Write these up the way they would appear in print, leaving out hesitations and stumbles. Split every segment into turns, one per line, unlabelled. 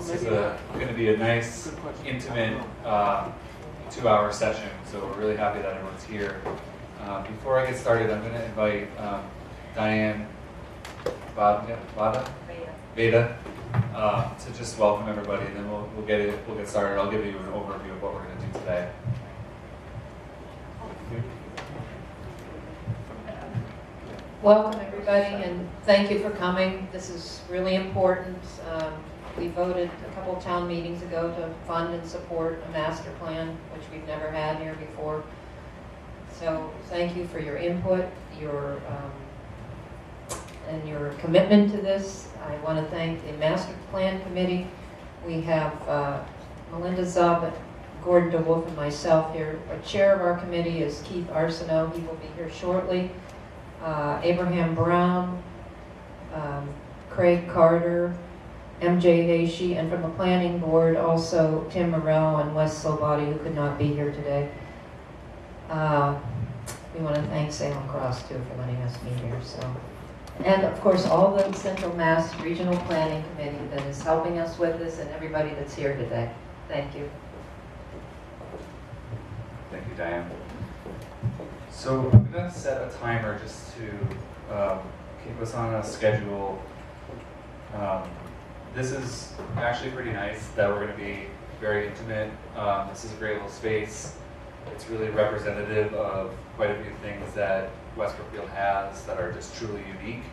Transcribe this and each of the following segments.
This is going to be a nice, intimate 2-hour session, so we're really happy that everyone's here. Before I get started, I'm going to invite Diane Veda to just welcome everybody, and then we'll get started. I'll give you an overview of what we're going to do today.
Welcome everybody, and thank you for coming. This is really important. We voted a couple of town meetings ago to fund and support a master plan, which we've never had here before. So thank you for your input, and your commitment to this. I want to thank the master plan committee. We have Melinda Zubb, Gordon DeWolf, and myself here. Our chair of our committee is Keith Arsenault. He will be here shortly. Abraham Brown, Craig Carter, MJ Hashi, and from the planning board also Tim Morrell and Wes Sobati, who could not be here today. We want to thank Salem Cross too for letting us meet here. And of course all the Central Mass Regional Planning Committee that is helping us with this, and everybody that's here today. Thank you.
Thank you, Diane. So I'm going to set a timer just to keep us on a schedule. This is actually pretty nice that we're going to be very intimate. This is a great little space. It's really representative of quite a few things that West Brookfield has that are just truly unique.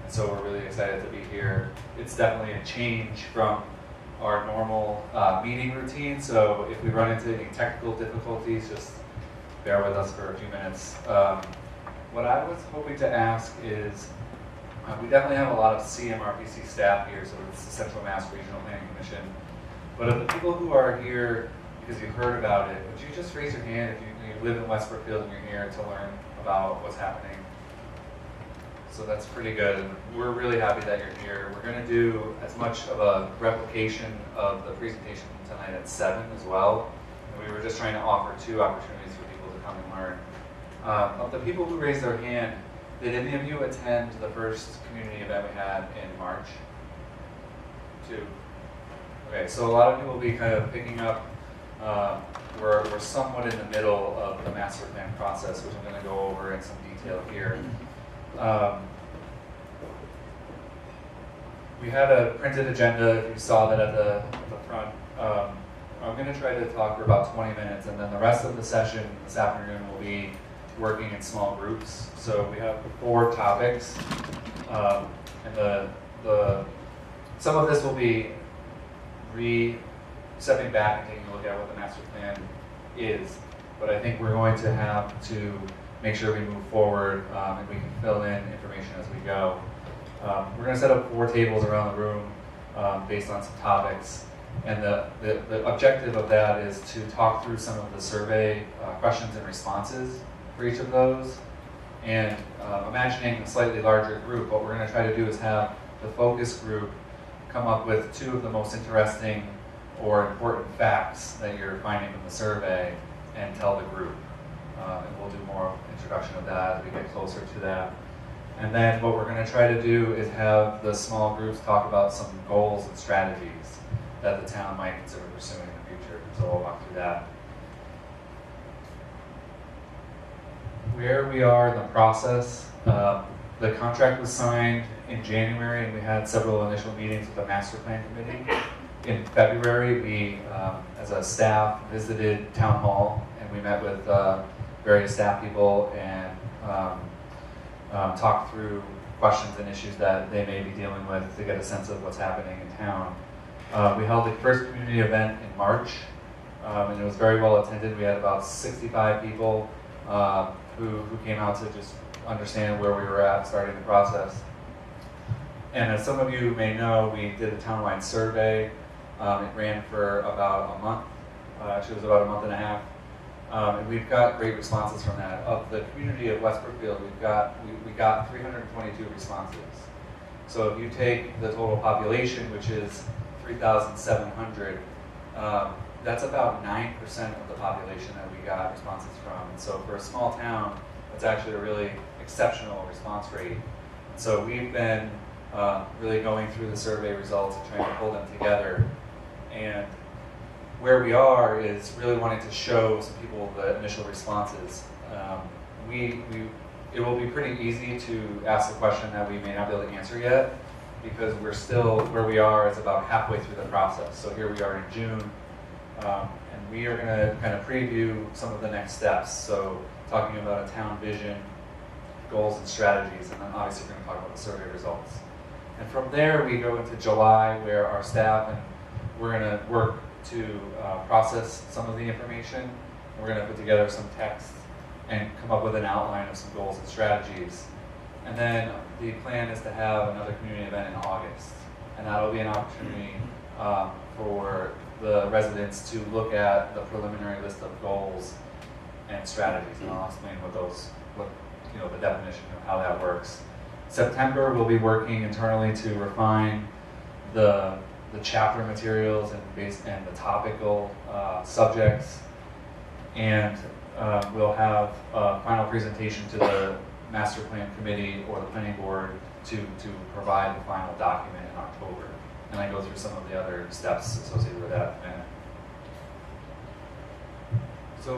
And so we're really excited to be here. It's definitely a change from our normal meeting routine. So if we run into any technical difficulties, just bear with us for a few minutes. What I was hoping to ask is, we definitely have a lot of CMRPC staff here, so it's the Central Mass Regional Planning Commission. But of the people who are here because you heard about it, would you just raise your hand if you live in West Brookfield and you're here to learn about what's happening? So that's pretty good, and we're really happy that you're here. We're going to do as much of a replication of the presentation tonight at 7 as well. And we were just trying to offer 2 opportunities for people to come and learn. Of the people who raised their hand, did any of you attend the first community event we had in March? 2. Okay, so a lot of people will be kind of picking up. We're somewhat in the middle of the master plan process, which I'm going to go over in some detail here. We had a printed agenda, if you saw that at the front. I'm going to try to talk for about 20 minutes, and then the rest of the session this afternoon will be working in small groups. So we have 4 topics, and some of this will be stepping back and taking a look at what the master plan is. But I think we're going to have to make sure we move forward and we can fill in information as we go. We're going to set up 4 tables around the room based on some topics. And the objective of that is to talk through some of the survey questions and responses for each of those. And imagining a slightly larger group, what we're going to try to do is have the focus group come up with 2 of the most interesting or important facts that you're finding in the survey and tell the group. And we'll do more introduction of that as we get closer to that. And then what we're going to try to do is have the small groups talk about some goals and strategies that the town might consider pursuing in the future. So we'll walk through that. Where we are in the process, the contract was signed in January, and we had several initial meetings with the master plan committee. In February, we, as a staff, visited town hall, and we met with various staff people and talked through questions and issues that they may be dealing with to get a sense of what's happening in town. We held the first community event in March, and it was very well attended. We had about 65 people who came out to just understand where we were at starting the process. And as some of you may know, we did a townwide survey. It ran for about a month. Actually, it was about a month and a half. And we've got great responses from that. Of the community of West Brookfield, we got 322 responses. So if you take the total population, which is 3,700, that's about 9% of the population that we got responses from. And so for a small town, that's actually a really exceptional response rate. And so we've been really going through the survey results and trying to pull them together And where we are is really wanting to show some people the initial responses. It will be pretty easy to ask a question that we may not be able to answer yet, because we're still, where we are is about halfway through the process. So here we are in June, and we are going to kind of preview some of the next steps. So talking about a town vision, goals and strategies, and then obviously we're going to talk about the survey results. And from there we go into July, where our staff and we're going to work to process some of the information. We're going to put together some text and come up with an outline of some goals and strategies. And then the plan is to have another community event in August. And that'll be an opportunity for the residents to look at the preliminary list of goals and strategies. And I'll explain the definition of how that works. September, we'll be working internally to refine the chapter materials and the topical subjects. And we'll have a final presentation to the Master Plan Committee or the Planning Board to provide the final document in October. And I go through some of the other steps associated with that in a minute. So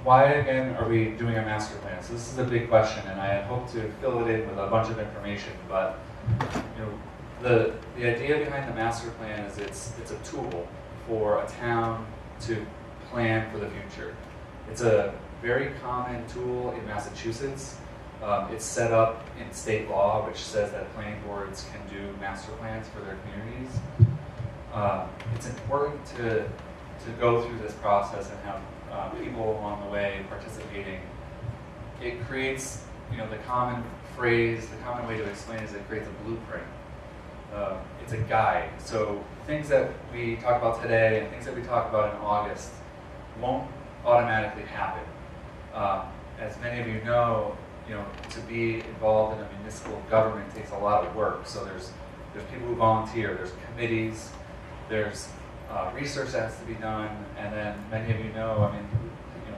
why, again, are we doing a master plan? So this is a big question, and I hope to fill it in with a bunch of information, but the idea behind the master plan is it's a tool for a town to plan for the future. It's a very common tool in Massachusetts. It's set up in state law, which says that planning boards can do master plans for their communities. It's important to go through this process and have people along the way participating. It creates, the common phrase, the common way to explain it is it creates a blueprint. It's a guide. So things that we talk about today and things that we talk about in August won't automatically happen. As many of you know, to be involved in a municipal government takes a lot of work. So there's people who volunteer, there's committees, there's research that has to be done, and then many of you know,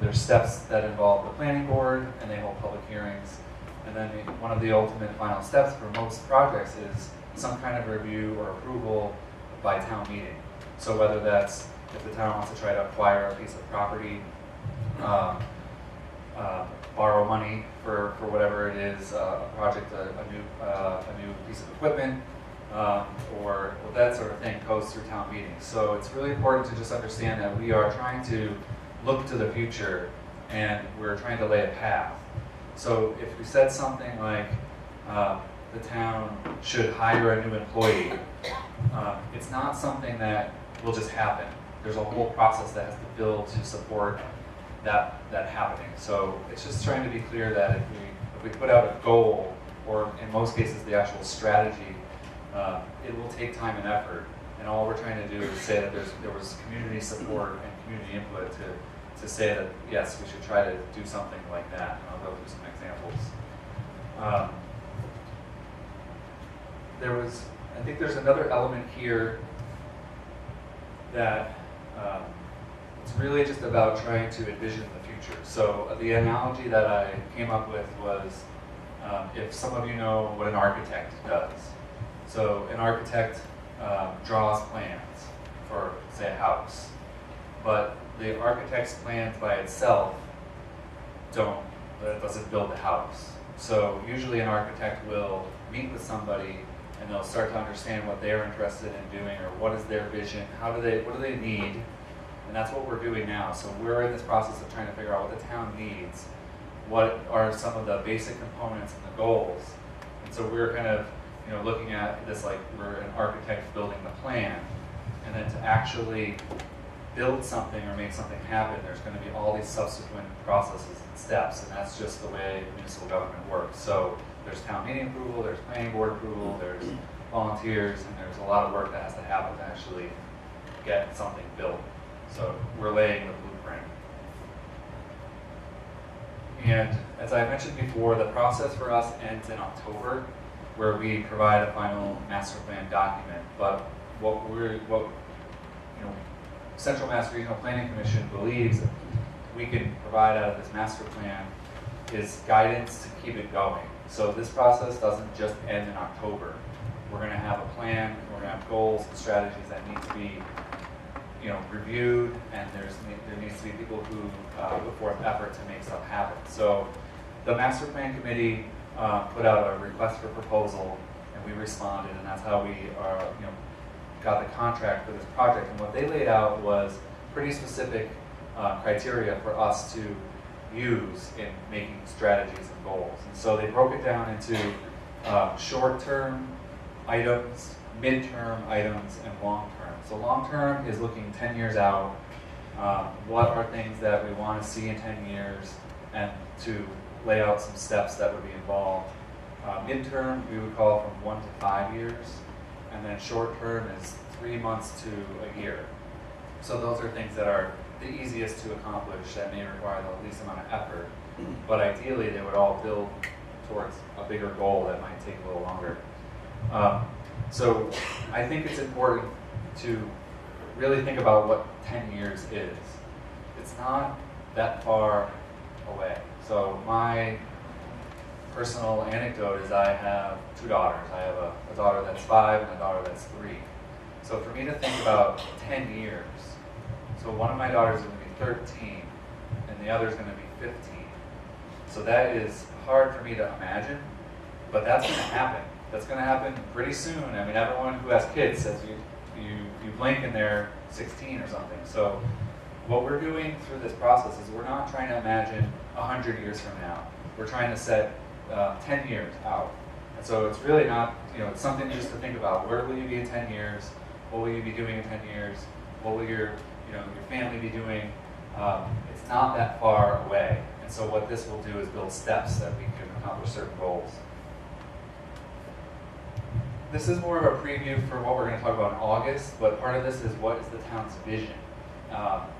there's steps that involve the planning board, and they hold public hearings. And then one of the ultimate final steps for most projects is some kind of review or approval by town meeting. So whether that's if the town wants to try to acquire a piece of property, borrow money for whatever it is, a project, a new piece of equipment, or that sort of thing goes through town meetings. So it's really important to just understand that we are trying to look to the future, and we're trying to lay a path. So if we said something like the town should hire a new employee, it's not something that will just happen. There's a whole process that has to build to support that happening. So it's just trying to be clear that if we put out a goal, or in most cases the actual strategy, it will take time and effort. And all we're trying to do is say that there was community support and community input to say that yes, we should try to do something like that. And I'll go through some examples. I think there's another element here that it's really just about trying to envision the future. So the analogy that I came up with was if some of you know what an architect does. So an architect draws plans for, say, a house, but the architect's plans by itself doesn't build the house. So usually an architect will meet with somebody and they'll start to understand what they're interested in doing, or what is their vision, what do they need, and that's what we're doing now. So we're in this process of trying to figure out what the town needs, what are some of the basic components and the goals, and so we're kind of looking at this like we're an architect building the plan, and then to actually build something or make something happen, there's going to be all these subsequent processes and steps, and that's just the way municipal government works. So there's town meeting approval, there's planning board approval, there's volunteers, and there's a lot of work that has to happen to actually get something built. So we're laying the blueprint. And as I mentioned before, the process for us ends in October, where we provide a final master plan document. But what Central Mass Regional Planning Commission believes we can provide out of this master plan is guidance to keep it going. So this process doesn't just end in October. We're going to have a plan, we're going to have goals and strategies that need to be reviewed, and there needs to be people who put forth effort to make stuff happen. So the master plan committee put out a request for proposal, and we responded, and that's how we got the contract for this project. And what they laid out was pretty specific criteria for us to use in making strategies and goals. And so they broke it down into short-term items, mid-term items, and long-term. So long-term is looking 10 years out. What are things that we want to see in 10 years, and to lay out some steps that would be involved. Mid-term, we would call from 1 to 5 years, and then short-term is 3 months to a year. So those are things that are the easiest to accomplish, that may require the least amount of effort, but ideally they would all build towards a bigger goal that might take a little longer. So I think it's important to really think about what 10 years is. It's not that far away. So my personal anecdote is I have 2 daughters. I have a daughter that's 5 and a daughter that's 3. So for me to think about 10 years, so one of my daughters is going to be 13 and the other is going to be 15. So that is hard for me to imagine, but that's going to happen. That's going to happen pretty soon. I mean, everyone who has kids says you blink and they're 16 or something. So what we're doing through this process is we're not trying to imagine 100 years from now. We're trying to set 10 years out. And so it's really not, it's something just to think about. Where will you be in 10 years? What will you be doing in 10 years? What will your family be doing? It's not that far away. And so what this will do is build steps that we can accomplish certain goals. This is more of a preview for what we're going to talk about in August, but part of this is what is the town's vision?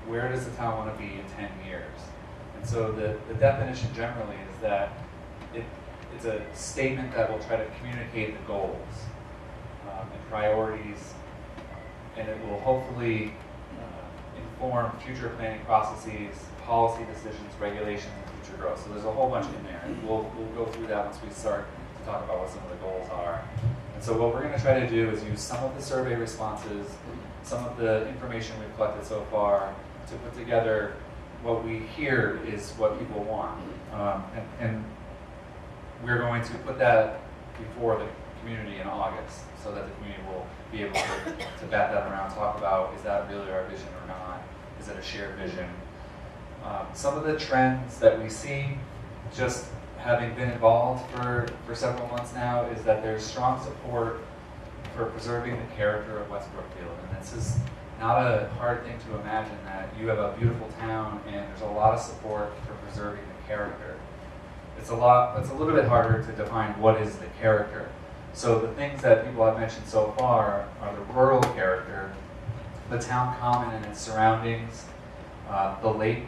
Where does the town want to be in 10 years? And so the definition generally is that it's a statement that will try to communicate the goals and priorities, and it will hopefully inform future planning processes, policy decisions, regulations, and future growth. So there's a whole bunch in there. And we'll go through that once we start to talk about what some of the goals are. And so what we're going to try to do is use some of the survey responses, some of the information we've collected so far, to put together what we hear is what people want. And we're going to put that before the community in August, so that the community will be able to bat that around, talk about, is that really our vision or not? Is it a shared vision? Some of the trends that we see, just having been involved for several months now, is that there's strong support for preserving the character of West Brookfield. And this is not a hard thing to imagine, that you have a beautiful town and there's a lot of support for preserving the character. It's a little bit harder to define what is the character. So the things that people have mentioned so far are the rural character, the town common and its surroundings, the lake,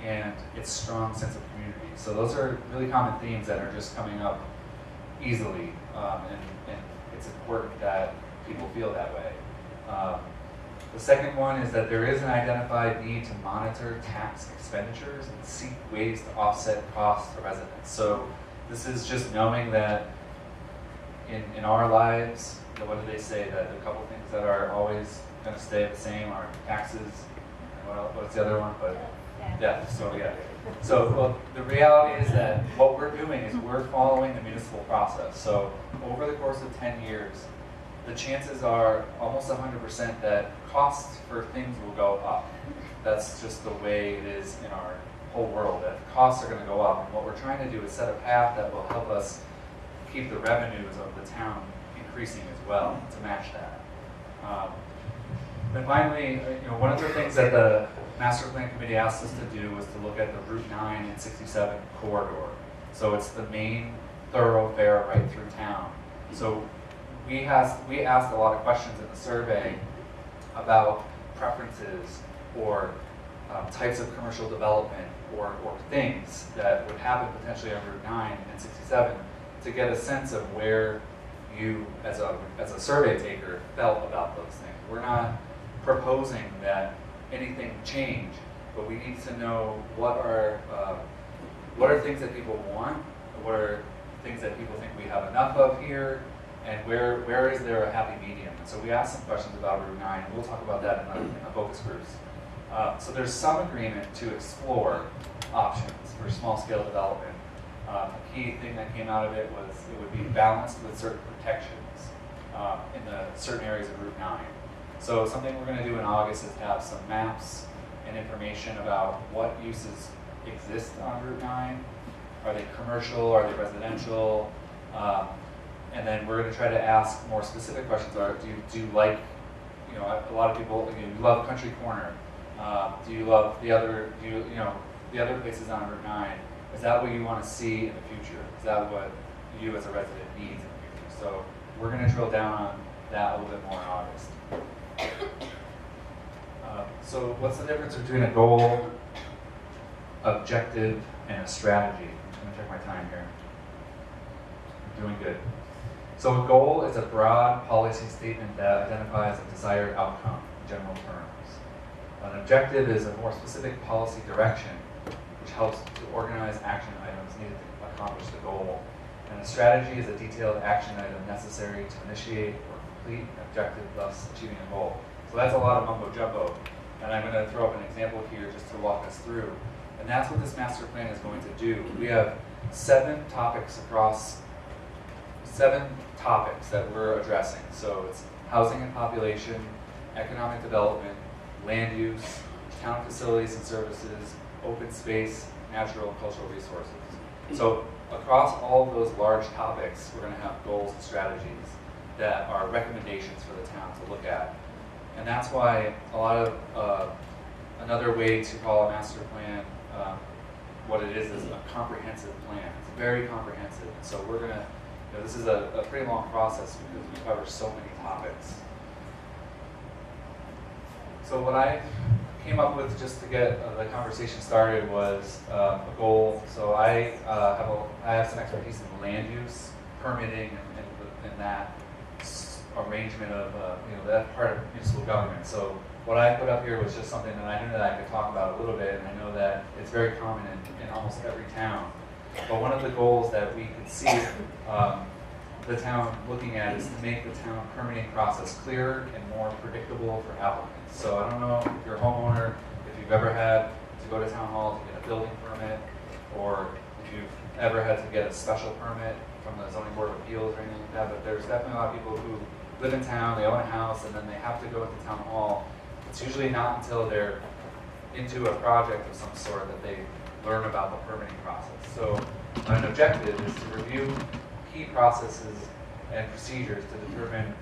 and its strong sense of community. So those are really common themes that are just coming up easily, and it's important that people feel that way. The second one is that there is an identified need to monitor tax expenditures and seek ways to offset costs to residents. So this is just knowing that in our lives, what do they say, that a couple things that are always going to stay the same are taxes, and what's the other one? But death. So yeah. So well, the reality is that what we're doing is we're following the municipal process. So over the course of 10 years, the chances are almost 100% that costs for things will go up. That's just the way it is in our whole world, that costs are going to go up. And what we're trying to do is set a path that will help us keep the revenues of the town increasing as well to match that. And finally, one of the things that the Master Plan Committee asked us to do was to look at the Route 9 and 67 corridor. So it's the main thoroughfare right through town. So we asked a lot of questions in the survey about preferences or types of commercial development or things that would happen potentially on Route 9 and 67 to get a sense of where you, as a survey taker, felt about those things. We're not proposing that anything change, but we need to know what are things that people want, what are things that people think we have enough of here, and where is there a happy medium? And so we asked some questions about Route 9, and we'll talk about that in the focus groups. So there's some agreement to explore options for small-scale development. A key thing that came out of it was it would be balanced with certain protections in the certain areas of Route 9. So something we're going to do in August is have some maps and information about what uses exist on Route 9. Are they commercial? Are they residential? And then we're going to try to ask more specific questions. Do you like, a lot of people, you love Country Corner. Do you love the other places on Route 9? Is that what you want to see in the future? Is that what you as a resident needs in the future? So we're going to drill down on that a little bit more in August. So what's the difference between a goal, objective, and a strategy? I'm going to check my time here. I'm doing good. So a goal is a broad policy statement that identifies a desired outcome in general terms. An objective is a more specific policy direction which helps to organize action items needed to accomplish the goal. And a strategy is a detailed action item necessary to initiate or complete an objective, thus achieving a goal. So that's a lot of mumbo jumbo. And I'm going to throw up an example here just to walk us through. And that's what this master plan is going to do. We have 7 topics that we're addressing. So it's housing and population, economic development, land use, town facilities and services, open space, natural and cultural resources. So across all of those large topics, we're going to have goals and strategies that are recommendations for the town to look at. And that's why a lot of, another way to call a master plan, what it is a comprehensive plan. It's very comprehensive. And so we're going to, this is a pretty long process because we cover so many topics. So what I came up with just to get the conversation started was a goal. So I have some expertise in land use, permitting, and that arrangement of that part of municipal government. So what I put up here was just something that I knew that I could talk about a little bit, and I know that it's very common in almost every town. But one of the goals that we could see the town looking at is to make the town permitting process clearer and more predictable for applicants. So I don't know if you're a homeowner, if you've ever had to go to town hall to get a building permit, or if you've ever had to get a special permit from the zoning board of appeals or anything like that, but there's definitely a lot of people who live in town, they own a house, and then they have to go to town hall. It's usually not until they're into a project of some sort that they learn about the permitting process. So an objective is to review key processes and procedures to determine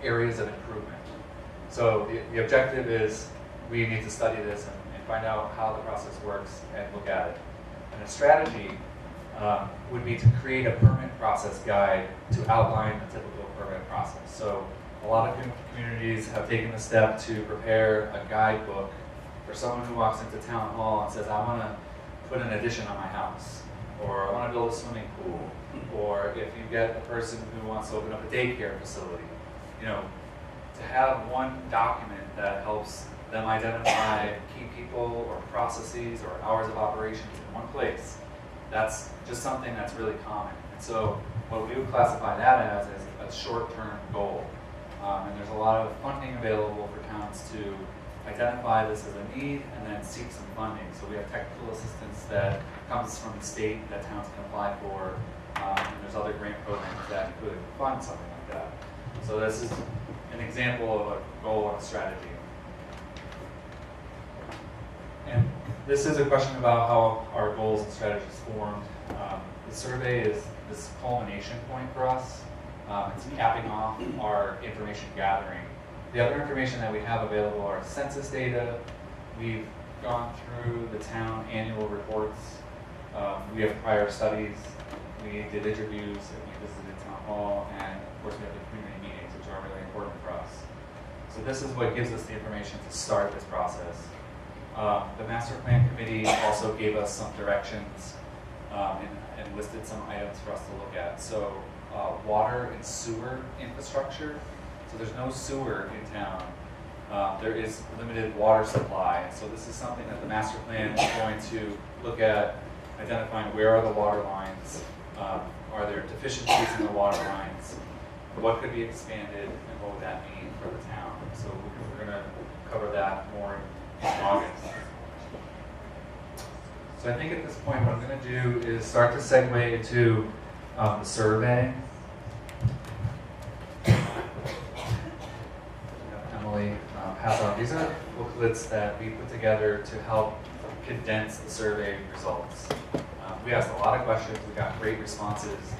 areas of improvement. So the objective is we need to study this and find out how the process works and look at it. And a strategy would be to create a permit process guide to outline the typical permit process. So a lot of communities have taken the step to prepare a guidebook for someone who walks into town hall and says, I want to put an addition on my house, or I want to build a swimming pool, or if you get a person who wants to open up a daycare facility, to have one document that helps them identify key people or processes or hours of operations in one place. That's just something that's really common. And so what we would classify that as is a short-term goal. And there's a lot of funding available for towns to identify this as a need and then seek some funding. So we have technical assistance that comes from the state that towns can apply for, and there's other grant programs that could fund something like that. So this is an example of a goal and a strategy. And this is a question about how our goals and strategies formed. The survey is this culmination point for us. It's capping off our information gathering. The other information that we have available are census data. We've gone through the town annual reports. We have prior studies. We did interviews, and we visited town hall, and of course we have the community meetings, which are really important for us. So this is what gives us the information to start this process. The Master Plan Committee also gave us some directions and listed some items for us to look at. So water and sewer infrastructure. So there's no sewer in town. There is limited water supply. So this is something that the Master Plan is going to look at, identifying where are the water lines, are there deficiencies in the water lines, what could be expanded and what would that mean for the town. So we're going to cover that more in August. So I think at this point what I'm going to do is start to segue into the survey. Emily pass on. These are booklets that we put together to help condense the survey results. We asked a lot of questions. We got great responses.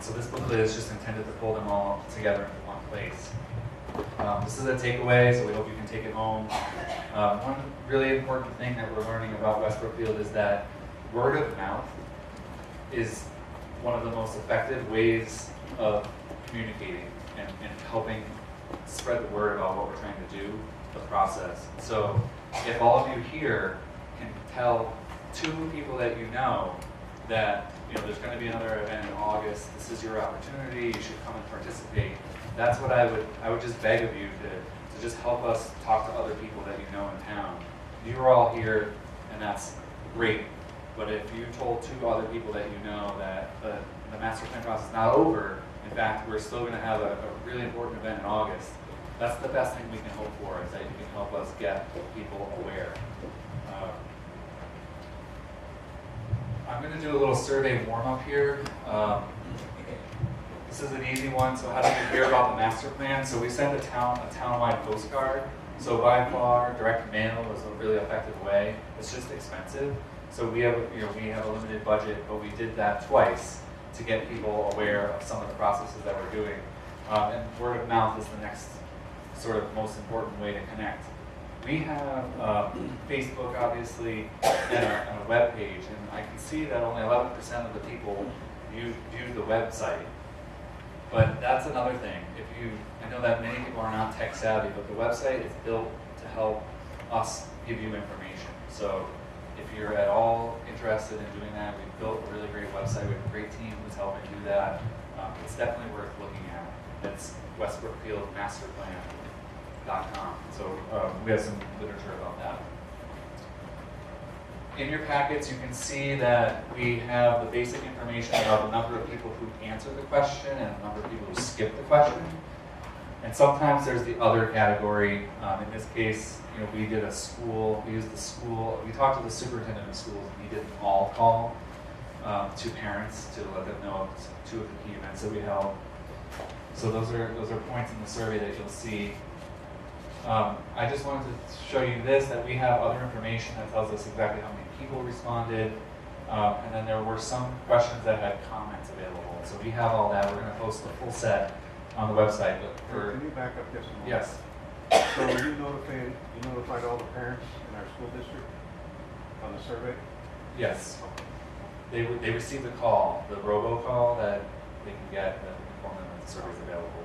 So this booklet is just intended to pull them all together into one place. This is a takeaway, so we hope you can take it home. One really important thing that we're learning about West Brookfield is that word of mouth is one of the most effective ways of communicating and helping spread the word about what we're trying to do, the process. So if all of you here can tell 2 people that you know that there's going to be another event in August, this is your opportunity, you should come and participate. That's what I would just beg of you to just help us talk to other people that you know in town. You are all here, and that's great. But if you told 2 other people that you know that the master plan process is not over, in fact, we're still going to have a really important event in August, that's the best thing we can hope for, is that you can help us get people aware. I'm going to do a little survey warm-up here. This is an easy one. So how did you hear about the master plan? So we send a town-wide postcard. So by far, direct mail is a really effective way. It's just expensive. So we have a limited budget, but we did that twice to get people aware of some of the processes that we're doing. And word of mouth is the next sort of most important way to connect. We have Facebook, obviously, and a web page, and I can see that only 11% of the people view the website. But that's another thing. I know that many people are not tech savvy, but the website is built to help us give you information. So if you're at all interested in doing that, we've built a really great website. We have a great team who's helping do that. It's definitely worth looking at. It's West Brookfield Master Plan.com. So we have some literature about that. In your packets, you can see that we have the basic information about the number of people who answered the question and the number of people who skipped the question. And sometimes there's the other category. In this case, we used the school, we talked to the superintendent of schools, and he did an all call to parents to let them know 2 of the key events that we held. So those are points in the survey that you'll see. I just wanted to show you this, that we have other information that tells us exactly how many people responded, and then there were some questions that had comments available. So we have all that. We're going to post the full set on the website. But
Can you back up just a moment?
Yes.
So you notified all the parents in our school district on the survey?
Yes. They received a call, the robocall that they can get that inform them that the survey is available.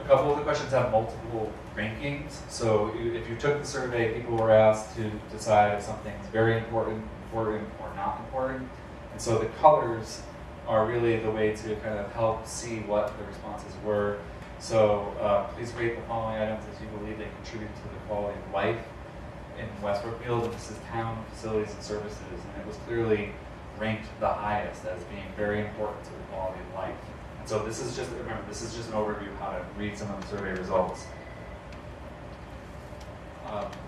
A couple of the questions have multiple rankings. So if you took the survey, people were asked to decide if something's very important, or not important. And so the colors are really the way to kind of help see what the responses were. So please rate the following items as you believe they contribute to the quality of life in West Brookfield. And this is town facilities and services. And it was clearly ranked the highest as being very important to the quality of life. And so this is just, remember, this is just an overview of how to read some of the survey results.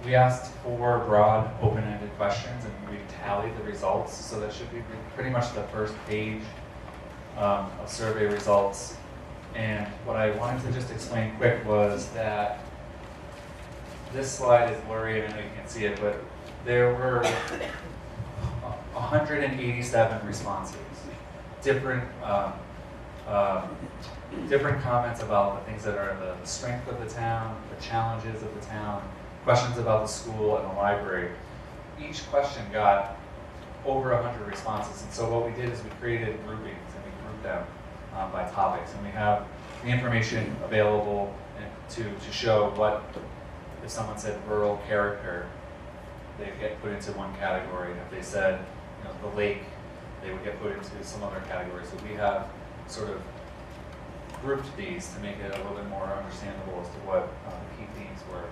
We asked 4 broad, open-ended questions, and we tallied the results. So that should be pretty much the first page of survey results. And what I wanted to just explain quick was that this slide is blurry, I know you can't see it, but there were 187 responses, different comments about the things that are the strength of the town, the challenges of the town, questions about the school and the library. Each question got over 100 responses, and so what we did is we created groupings and we grouped them by topics, and we have the information available to show what, if someone said rural character, they get put into one category. If they said the lake, they would get put into some other category. So we have sort of grouped these to make it a little bit more understandable as to what the key themes were.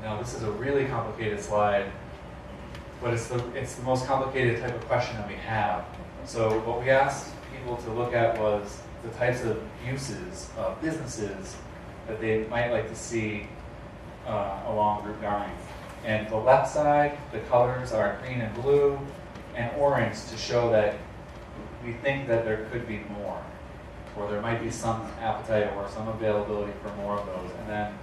Now this is a really complicated slide. but it's the most complicated type of question that we have. So what we asked people to look at was the types of uses of businesses that they might like to see along Route 9. And the left side, the colors are green and blue and orange to show that we think that there could be more, or there might be some appetite or some availability for more of those. And then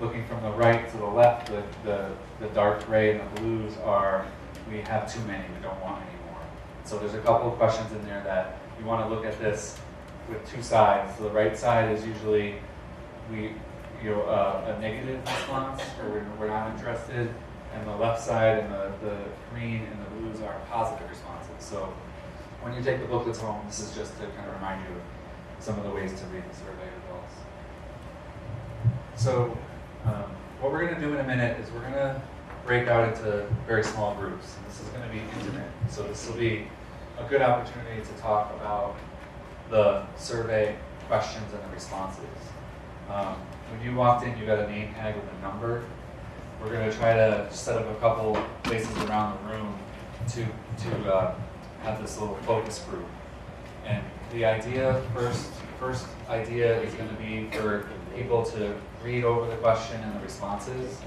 looking from the right to the left, the dark gray and the blues are, we have too many, we don't want any more. So there's a couple of questions in there that you want to look at this with two sides. So the right side is usually a negative response, or we're not interested, and the left side and the green and the blues are positive responses. So when you take the booklets home, this is just to kind of remind you of some of the ways to read the survey results. So what we're going to do in a minute is we're going to break out into very small groups. And this is going to be intimate. So this will be a good opportunity to talk about the survey questions and the responses. When you walked in, you got a name tag with a number. We're going to try to set up a couple places around the room to have this little focus group. And the idea, first idea is going to be for people to read over the question and the responses.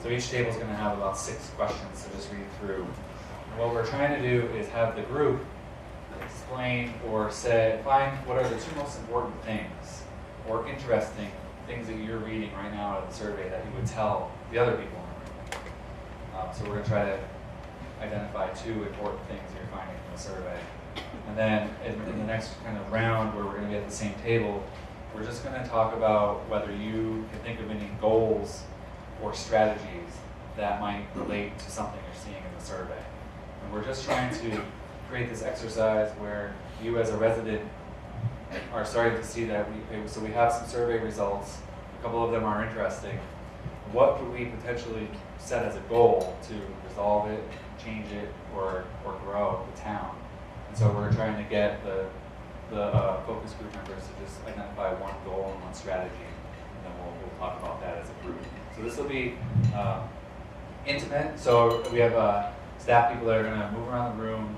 So each table is going to have about 6 questions to just read through. And what we're trying to do is have the group explain or find what are the 2 most important things or interesting things that you're reading right now out of the survey that you would tell the other people in the room. So we're going to try to identify 2 important things you're finding in the survey. And then in the next kind of round where we're going to be at the same table, we're just going to talk about whether you can think of any goals or strategies that might relate to something you're seeing in the survey. And we're just trying to create this exercise where you as a resident are starting to see that so we have some survey results, a couple of them are interesting. What could we potentially set as a goal to resolve it, change it, or grow the town? And so we're trying to get the focus group members to just identify one goal and one strategy, and then we'll talk about that as a group. So this will be intimate. So we have staff people that are going to move around the room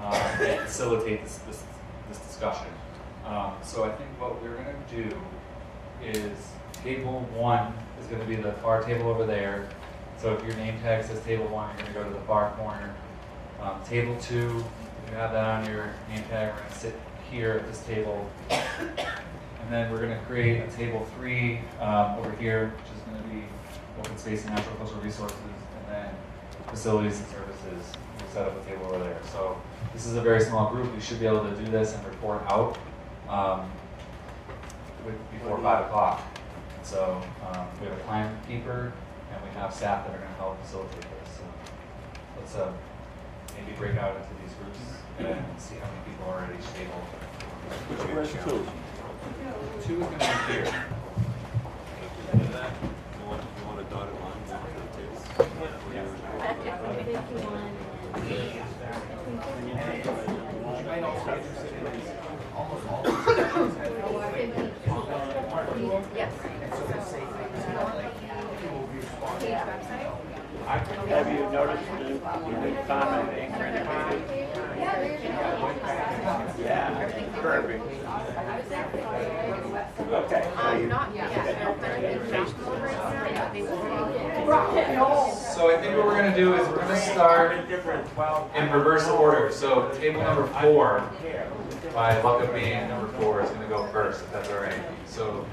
and facilitate this discussion. So I think what we're going to do is table 1 is going to be the far table over there. So if your name tag says table 1, you're going to go to the far corner. Table 2, you have that on your name tag. We're going to sit here at this table. And then we're going to create a table 3 over here, which is going to be open space and natural cultural resources, and then facilities and services. We'll set up a table over there. So this is a very small group. We should be able to do this and report out before 5 o'clock. So we have a timekeeper, and we have staff that are going to help facilitate this. So let's maybe break out into these groups and see how many people are at each table.
Where's 2?
2 is going to be here.
You want a dotted line down to the table?
Yes.
Have you noticed the unique commenting or anything? Yeah, perfect. Okay.
Not yet.
So I think what we're going to do is we're going to start in reverse order. So table number 4, by luck of being number 4, is going to go first, if that's all right. So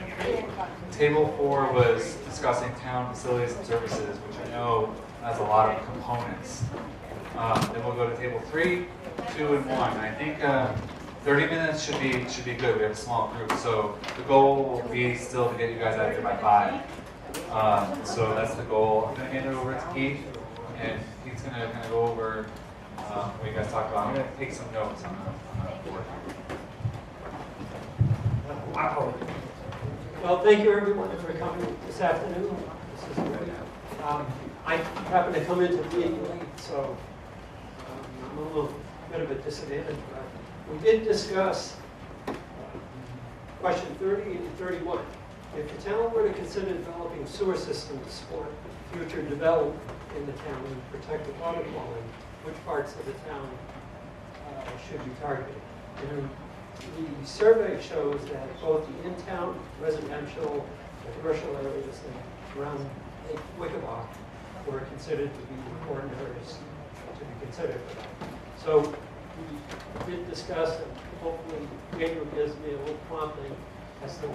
table 4 was discussing town facilities and services, which I know has a lot of components. Then we'll go to table 3, 2, and 1. I think 30 minutes should be good. We have a small group, so the goal will be still to get you guys out of here by 5. So that's the goal. I'm going to hand it over to Keith, and Keith's going to kind of go over what you guys talked about. I'm going to take some notes on the board.
Wow. Well, thank you everyone for coming this afternoon. This is great. I happen to come into the meeting late, so I'm a little bit of a disadvantage. But we did discuss question 30 and 31. If the town were to consider developing sewer systems to support future development, in the town and protect the water quality, which parts of the town should be targeted. And the survey shows that both the in-town residential and commercial areas and around Lake Wickabah were considered to be important areas to be considered for that. So we did discuss, and hopefully Gabriel gives me a little prompting as to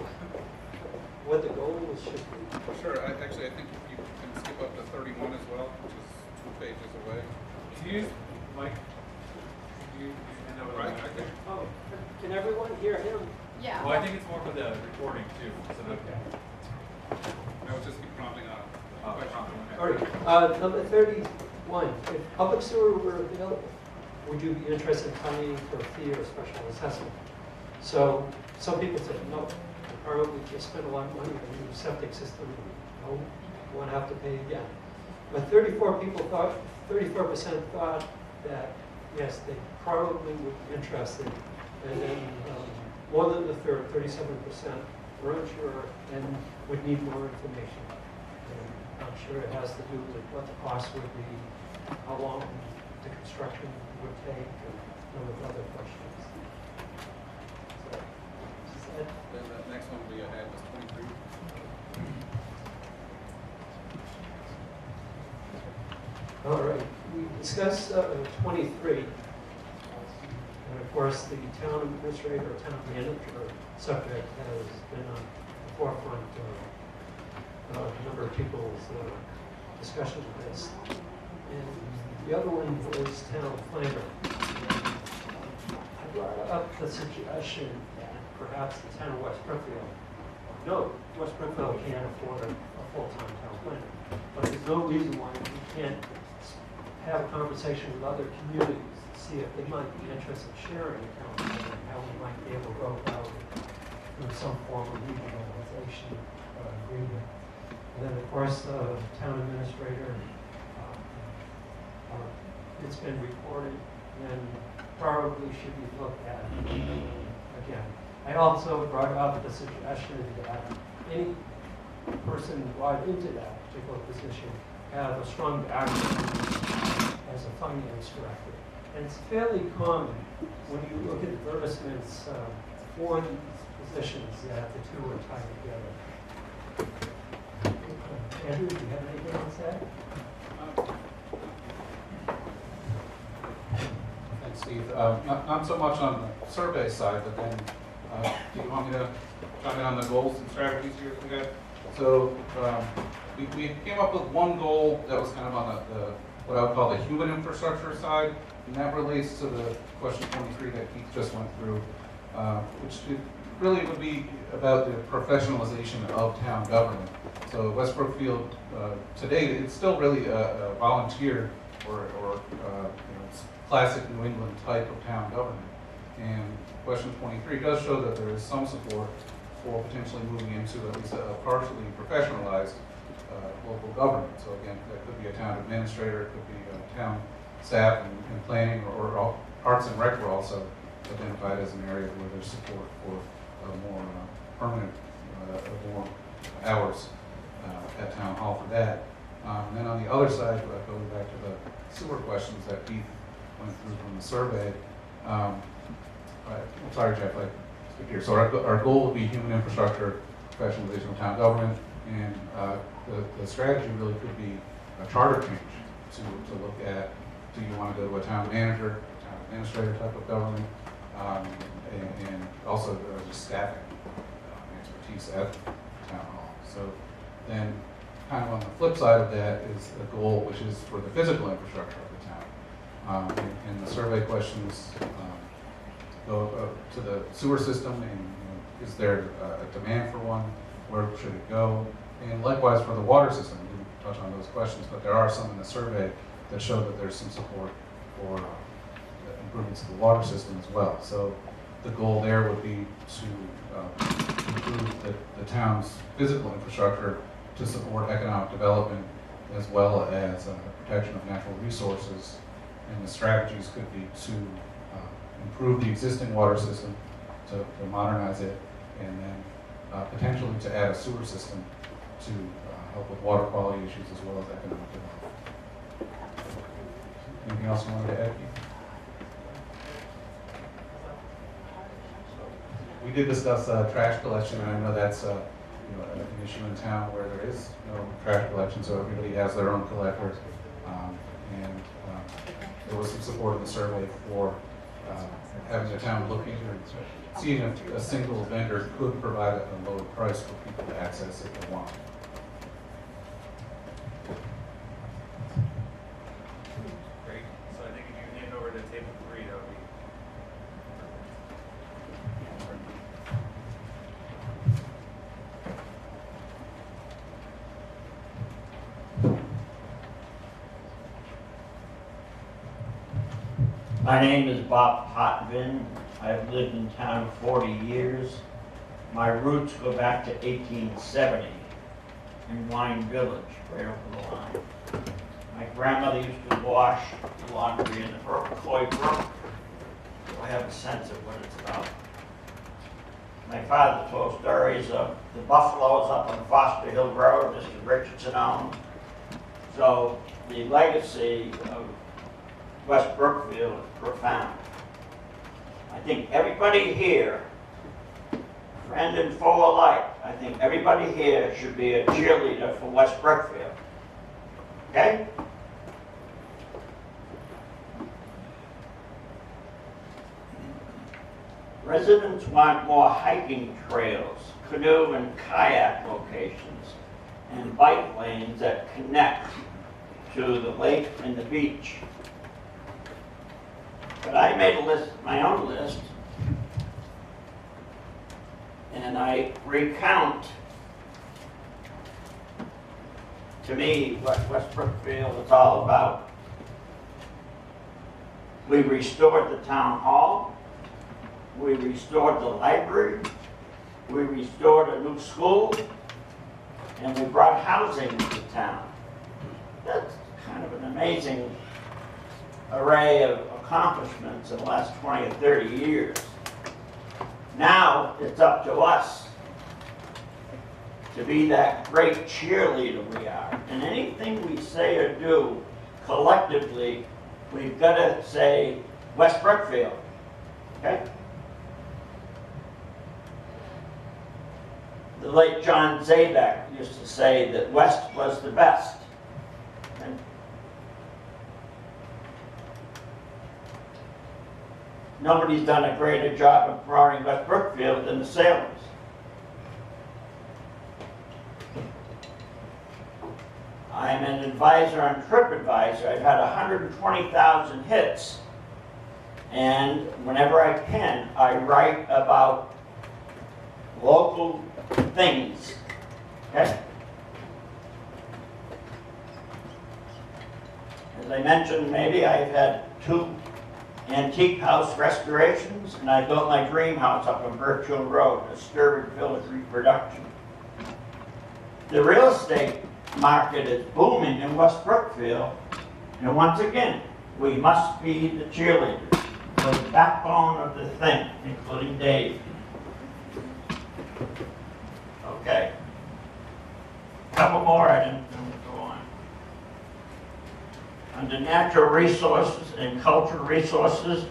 what the goals should be.
Sure, actually, I think if you can skip up to 31 as well, which is 2 pages away.
Can you, Mike, can you hand over the
Right,
mic?
I think.
Oh, can everyone hear him?
Yeah.
Well, I think it's more for the recording too, so that.
I would just keep prompting on.
All right, number 31, if public sewer were available, would you be interested in paying for a fee or a special assessment? So some people said no, probably just spend a lot of money on a new septic system, no, you won't have to pay again. But 34% thought that yes, they probably would be interested, and then more than a third, 37%, were unsure and would need more information. And I'm sure it has to do with what the cost would be, how long the construction would take, and a number of other questions. So,
Then the next one we had was 23.
all right, we discussed 23. And of course, the town administrator or town manager subject has been on the forefront of a number of people's discussion of this. And the other one was town planner. I brought up the suggestion that perhaps the town of West Brookfield, no, West Brookfield can't afford a full-time town planner. But there's no reason why we can't have a conversation with other communities to see if they might be interested in sharing a town planner and how we might be able to go about it through some form of regionalization agreement. And then, of course, the town administrator, it's been reported and probably should be looked at again. I also brought up the suggestion that any person brought into that particular position have a strong background as a finance director. And it's fairly common when you look at advertisements for these positions that the two are tied together. Andrew, do you have anything on that?
Thanks, Steve. Not so much on the survey side, but then do you want me to chime in on the goals and strategies here today? So we came up with one goal that was kind of on the what I would call the human infrastructure side, and that relates to the question 23 that Keith just went through, which really would be about the professionalization of town government. So West Brookfield, today, it's still really a volunteer or classic New England type of town government. And question 23 does show that there is some support for potentially moving into at least a partially professionalized local government. So again, that could be a town administrator, it could be a town staff and planning, or arts and rec were also identified as an area where there's support for more permanent, more hours at town hall for that. And then on the other side, going back to the sewer questions that Keith went through from the survey. I'm sorry, Jeff, I skipped here. So our goal would be human infrastructure, professionalization of town government, and the strategy really could be a charter change to look at, do you want to go to a town manager, a town administrator type of government, and also just staffing expertise at town hall. So then kind of on the flip side of that is a goal which is for the physical infrastructure of the town. And the survey questions go to the sewer system, and is there a demand for one? Where should it go? And likewise for the water system, we didn't touch on those questions, but there are some in the survey that show that there's some support for improvements to the water system as well. So the goal there would be to improve the town's physical infrastructure to support economic development as well as protection of natural resources. And the strategies could be to improve the existing water system, to modernize it, and then potentially to add a sewer system to help with water quality issues as well as economic development. Anything else you wanted to add? We did discuss trash collection, and I know that's an issue in town where there is no trash collection, so everybody has their own collector. There was some support in the survey for having the town look into seeing if a single vendor could provide a lower price for people to access if they want.
Great. So I think if you hand over to table 3, that would be.
My name is Bob Potvin. I've lived in town 40 years. My roots go back to 1870 in Wine Village, right over the line. My grandmother used to wash the laundry in the Coy Brook, so I have a sense of what it's about. My father told stories of the buffaloes up on Foster Hill Road, Mr. Richardson owned. So the legacy of West Brookfield is profound. I think everybody here, friend and foe alike, I think everybody here should be a cheerleader for West Brookfield. Okay? Residents want more hiking trails, canoe and kayak locations, and bike lanes that connect to the lake and the beach. But I made a list, my own list, and I recount, to me, what West Brookfield is all about. We restored the town hall, we restored the library, we restored a new school, and we brought housing to town. That's kind of an amazing array of accomplishments in the last 20 or 30 years. Now it's up to us to be that great cheerleader we are. And anything we say or do collectively, we've got to say West Brookfield. Okay? The late John Zabek used to say that West was the best. And nobody's done a greater job of promoting West Brookfield than the Salems. I'm an advisor on TripAdvisor. I've had 120,000 hits. And whenever I can, I write about local things. Okay? As I mentioned, maybe I've had 2 antique house restorations, and I built my dream house up on Birchill Road, a Sturbridge Village reproduction. The real estate market is booming in West Brookfield, and once again, we must be the cheerleaders, the backbone of the thing, including Dave. Okay. A couple more items and we'll go on. Under natural resources and cultural resources,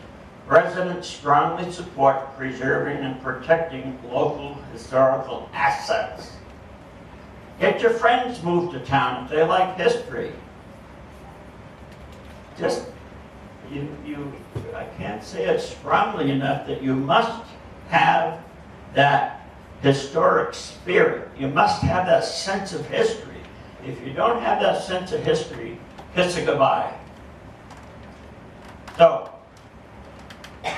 residents strongly support preserving and protecting local historical assets. Get your friends moved to town if they like history. Just, I can't say it strongly enough that you must have that historic spirit. You must have that sense of history. If you don't have that sense of history, kiss a goodbye. So, the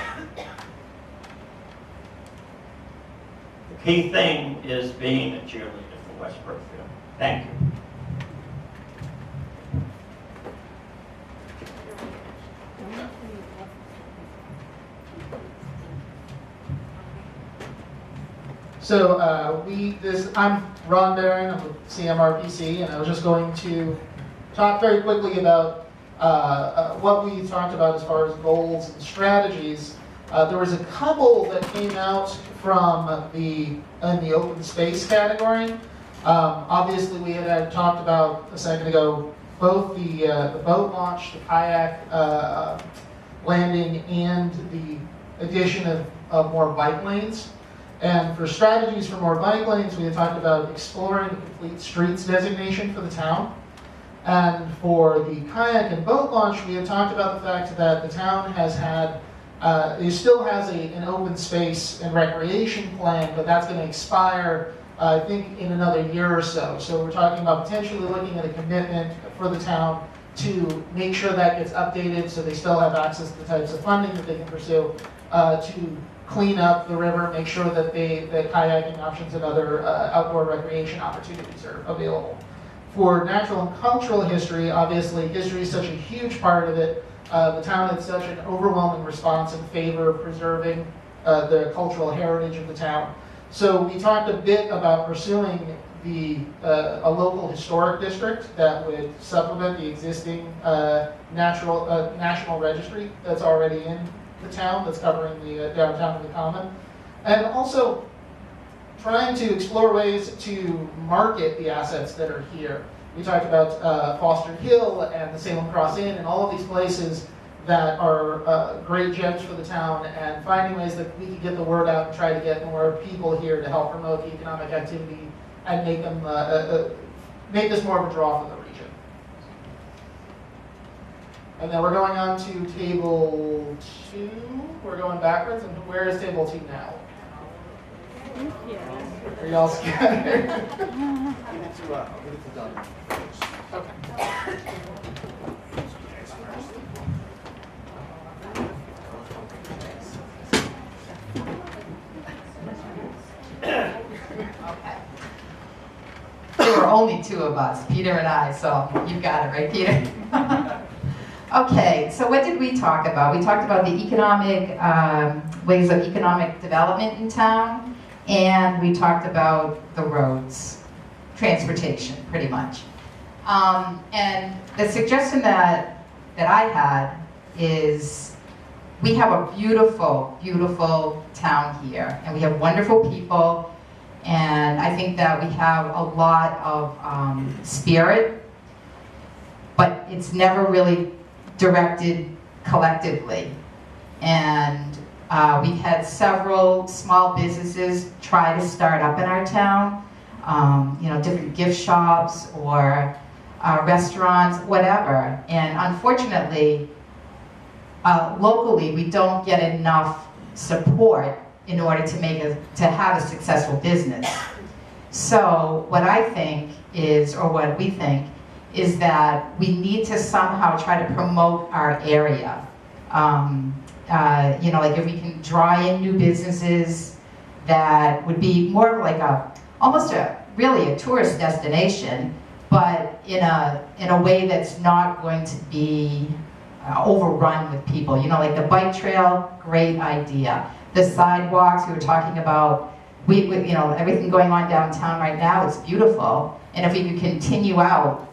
key thing is being a cheerleader for West Brookfield. Thank you.
So I'm Ron Barron, I'm with CMRPC, and I was just going to talk very quickly about what we talked about as far as goals and strategies. There was a couple that came out from in the open space category. Obviously, we had talked about a second ago both the boat launch, the kayak landing, and the addition of more bike lanes. And for strategies for more bike lanes, we had talked about exploring the complete streets designation for the town. And for the kayak and boat launch, we had talked about the fact that the town has had, it still has an open space and recreation plan, but that's going to expire, I think, in another year or so. So we're talking about potentially looking at a commitment for the town to make sure that gets updated so they still have access to the types of funding that they can pursue, to clean up the river, make sure that that kayaking options and other outdoor recreation opportunities are available. For natural and cultural history, obviously history is such a huge part of it. The town had such an overwhelming response in favor of preserving the cultural heritage of the town. So we talked a bit about pursuing a local historic district that would supplement the existing national registry that's already in the town, that's covering the downtown and the common. And also trying to explore ways to market the assets that are here. We talked about Foster Hill and the Salem Cross Inn and all of these places that are great gems for the town, and finding ways that we can get the word out and try to get more people here to help promote the economic activity and make them make this more of a draw for the region. And then we're going on to table 2. We're going backwards, and where is table 2 now? Are y'all scattered? Okay.
There were only 2 of us, Peter and I, so you got it, right, Peter? Okay, so what did we talk about? We talked about the economic, ways of economic development in town, and we talked about the roads, transportation, pretty much. And the suggestion that I had is we have a beautiful, beautiful town here, and we have wonderful people, and I think that we have a lot of spirit, but it's never really directed collectively. And we've had several small businesses try to start up in our town, different gift shops or restaurants, whatever. And unfortunately, locally, we don't get enough support in order to have a successful business. So what I think is, or what we think, is that we need to somehow try to promote our area. Like if we can draw in new businesses that would be more of like almost really a tourist destination, but in a way that's not going to be overrun with people. Like the bike trail, great idea. The sidewalks, we were talking about, everything going on downtown right now, it's beautiful. And if we could continue out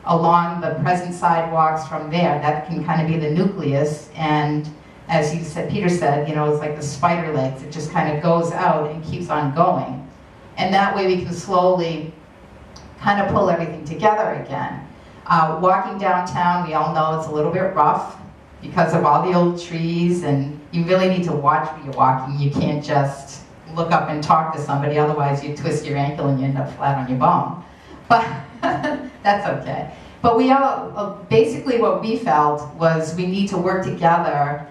along the present sidewalks from there, that can kind of be the nucleus. And as Peter said, it's like the spider legs. It just kind of goes out and keeps on going. And that way we can slowly kind of pull everything together again. Walking downtown, we all know it's a little bit rough because of all the old trees, and you really need to watch where you're walking. You can't just look up and talk to somebody, otherwise you twist your ankle and you end up flat on your bum. But that's okay. But we all, basically what we felt was we need to work together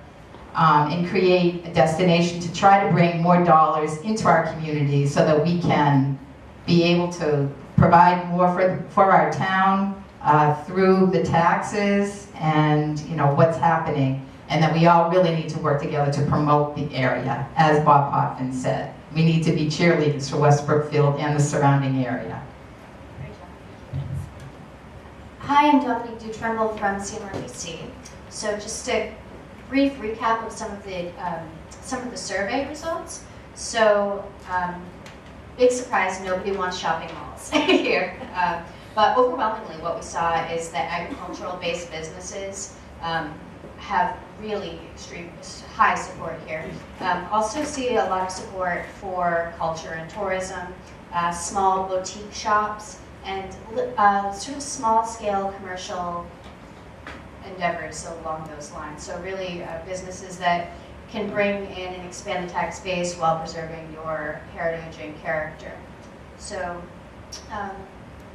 and create a destination to try to bring more dollars into our community so that we can be able to provide more for our town through the taxes and what's happening, and that we all really need to work together to promote the area, as Bob Potvin said. We need to be cheerleaders for West Brookfield and the surrounding area.
Hi, I'm Dominique Dutremble from CMRPC. So just a brief recap of some of the survey results. So big surprise, nobody wants shopping malls here. But overwhelmingly what we saw is that agricultural-based businesses have really extreme high support here. Also see a lot of support for culture and tourism, small boutique shops, and sort of small-scale commercial endeavors along those lines. So really businesses that can bring in and expand the tax base while preserving your heritage and character. So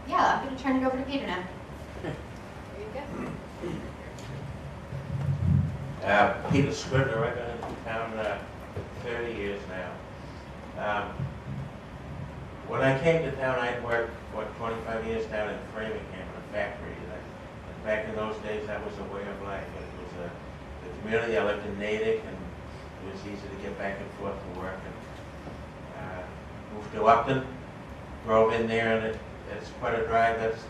yeah, I'm going to turn it over to Peter now. There you go.
Peter Scribner, I've been in town 30 years now. When I came to town, I'd worked, 25 years down in Framingham in a factory. Back in those days, that was a way of life. It was the community. I lived in Natick, and it was easy to get back and forth to work. And moved to Upton, drove in there, and it's quite a drive. That's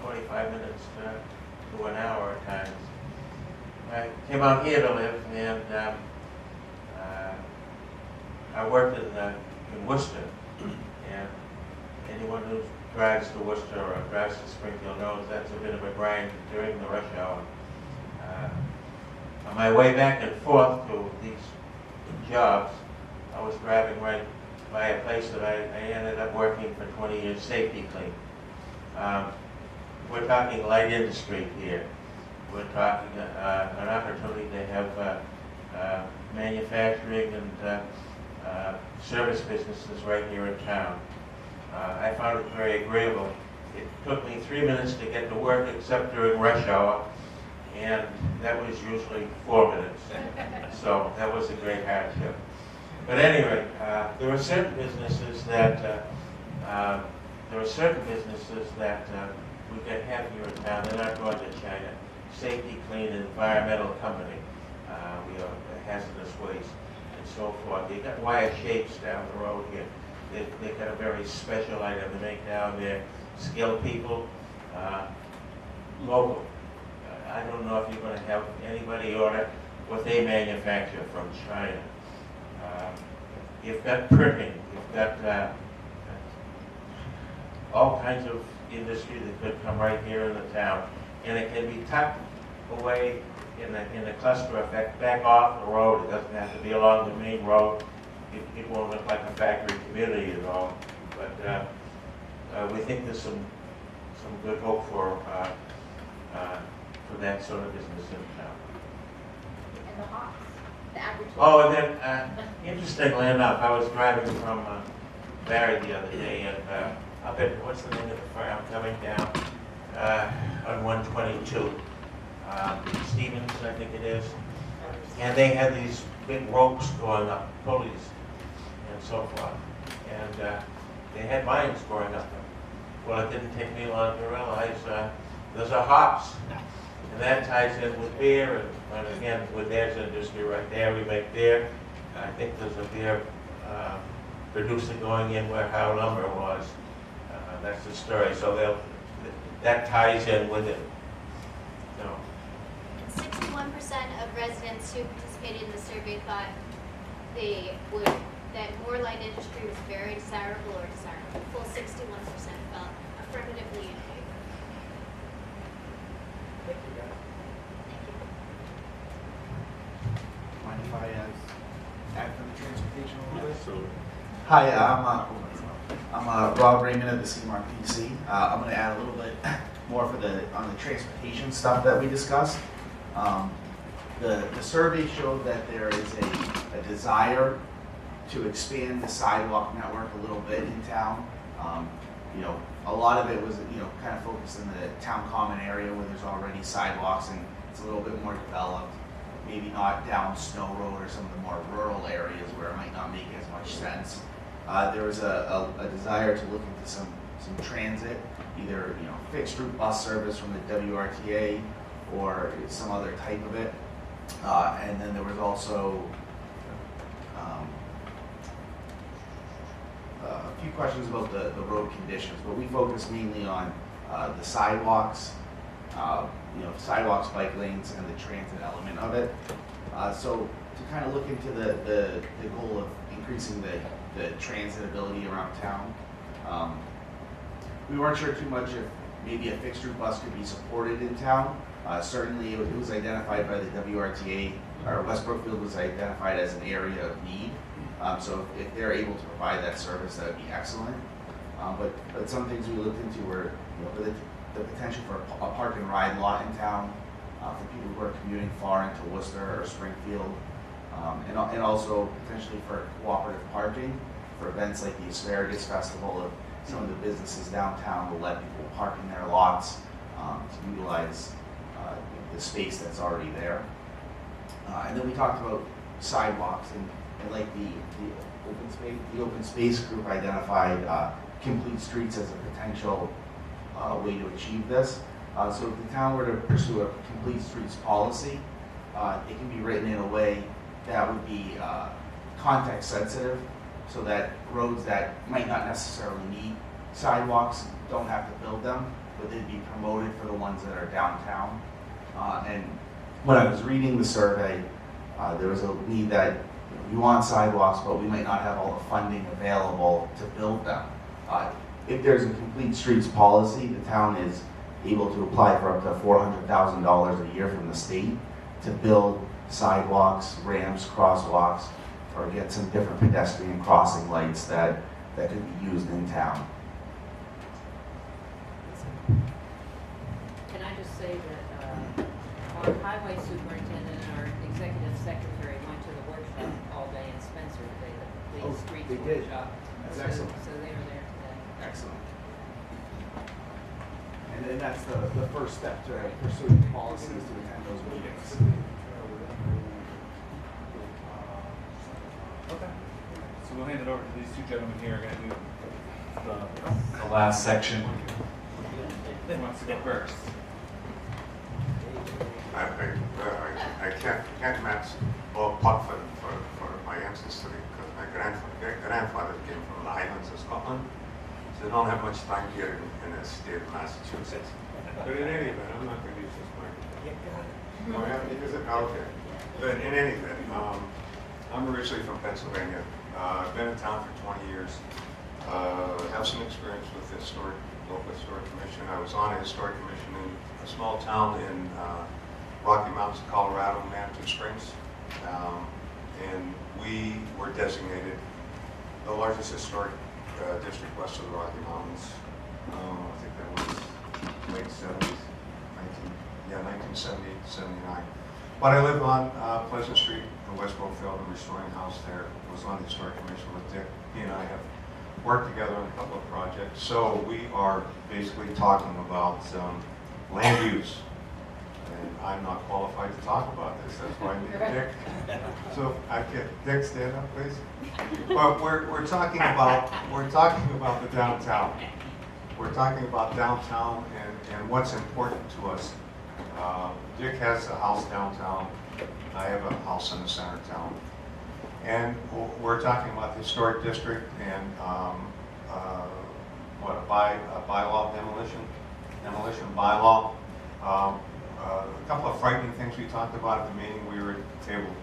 45 minutes to an hour at times. I came out here to live, and I worked in Worcester. And anyone who drives to Worcester or drives to Springfield knows that's a bit of a grind during the rush hour. On my way back and forth to these jobs, I was driving right by a place that I ended up working for 20 years, Safety Clean. We're talking light industry here. We're talking an opportunity to have manufacturing and service businesses right here in town. I found it very agreeable. It took me 3 minutes to get to work except during rush hour, and that was usually 4 minutes. So that was a great hardship. But anyway, there are certain businesses that we can have here in town. They're not going to China. Safety Clean Environmental Company. We are hazardous waste and so forth. You got Wire Shapes down the road here. They've got a very special item to make down there. Skilled people, local. I don't know if you're going to have anybody order what they manufacture from China. You've got printing. You've got all kinds of industry that could come right here in the town, and it can be tucked away in a cluster effect back off the road. It doesn't have to be along the main road. It won't look like a factory community at all. But we think there's some good hope for that sort of business in town.
And the hops, the average.
Oh, and then interestingly enough, I was driving from Barry the other day, and up at what's the name of the farm coming down on 122. Stevens, I think it is, and they had these big ropes going up, pulleys, and so forth, and they had mines going up them. Well, it didn't take me long to realize there's a hops, and that ties in with beer, and again, with there's industry right there, we make beer. I think there's a beer producer going in where Howe Lumber was. That's the story, so that ties in with it.
61% of residents who participated in the survey thought that more light industry was very desirable or desirable. Full 61% felt affirmatively in favor.
Thank you, guys.
Thank you.
Mind if I add for the transportation a little bit?
So,
Hi, I'm Rob Raymond at the CMRPC. I'm going to add a little bit more on the transportation stuff that we discussed. The survey showed that there is a desire to expand the sidewalk network a little bit in town. A lot of it was kind of focused in the town common area where there's already sidewalks and it's a little bit more developed. Maybe not down Snow Road or some of the more rural areas where it might not make as much sense. There was a desire to look into some transit, either fixed route bus service from the WRTA or some other type of it. And then there was also a few questions about the road conditions, but we focused mainly on the sidewalks, sidewalks, bike lanes, and the transit element of it. So to kind of look into the goal of increasing the transitability around town, we weren't sure too much if maybe a fixed route bus could be supported in town. Certainly it was identified by the WRTA, or West Brookfield was identified as an area of need. So if they're able to provide that service, that would be excellent. But some things we looked into were, the potential for a park and ride lot in town, for people who are commuting far into Worcester or Springfield, and also potentially for cooperative parking for events like the Asparagus Festival. Of some of the businesses downtown will let people park in their lots to utilize the space that's already there. And then we talked about sidewalks and like the open space group identified complete streets as a potential way to achieve this. So if the town were to pursue a complete streets policy, it can be written in a way that would be context sensitive, so that roads that might not necessarily need sidewalks don't have to build them, but they'd be promoted for the ones that are downtown. And when I was reading the survey, there was a need that we want sidewalks, but we might not have all the funding available to build them. If there's a complete streets policy, the town is able to apply for up to $400,000 a year from the state to build sidewalks, ramps, crosswalks, or get some different pedestrian crossing lights that could be used in town.
Can I just say that our highway superintendent and our executive secretary went to the workshop all day in Spencer today, the Complete Streets
they did.
workshop.
That's
So-
excellent.
So they were there today.
Excellent. And then that's the first step to pursuing policies to attend those meetings.
Okay. So we'll hand it over to these two gentlemen here. Are going to do the last section. Who wants to go first?
I can't match or pot for my ancestry because my grandfather came from the Highlands of Scotland, so they don't have much time here in the state of Massachusetts. But in any event, I'm not going to use this microphone. Oh, yeah, use it? Okay. But in any event, I'm originally from Pennsylvania. I've been in town for 20 years. Have some experience with the local historic commission. I was on a historic commission in a small town in Rocky Mountains, Colorado, Manitou Springs. And we were designated the largest historic district west of the Rocky Mountains. I think that was late 70s, 1978, 79. But I live on Pleasant Street in West Brookfield, and restoring a house there. I was on the historic commission with Dick. He and I have worked together on a couple of projects. So we are basically talking about land use. And I'm not qualified to talk about this. That's why I need Dick. So I get Dick, stand up, please. But we're talking about the downtown. We're talking about downtown and what's important to us. Dick has a house downtown. I have a house in the center of town. And we're talking about the historic district and a bylaw demolition bylaw. A couple of frightening things we talked about at the meeting. We were at the table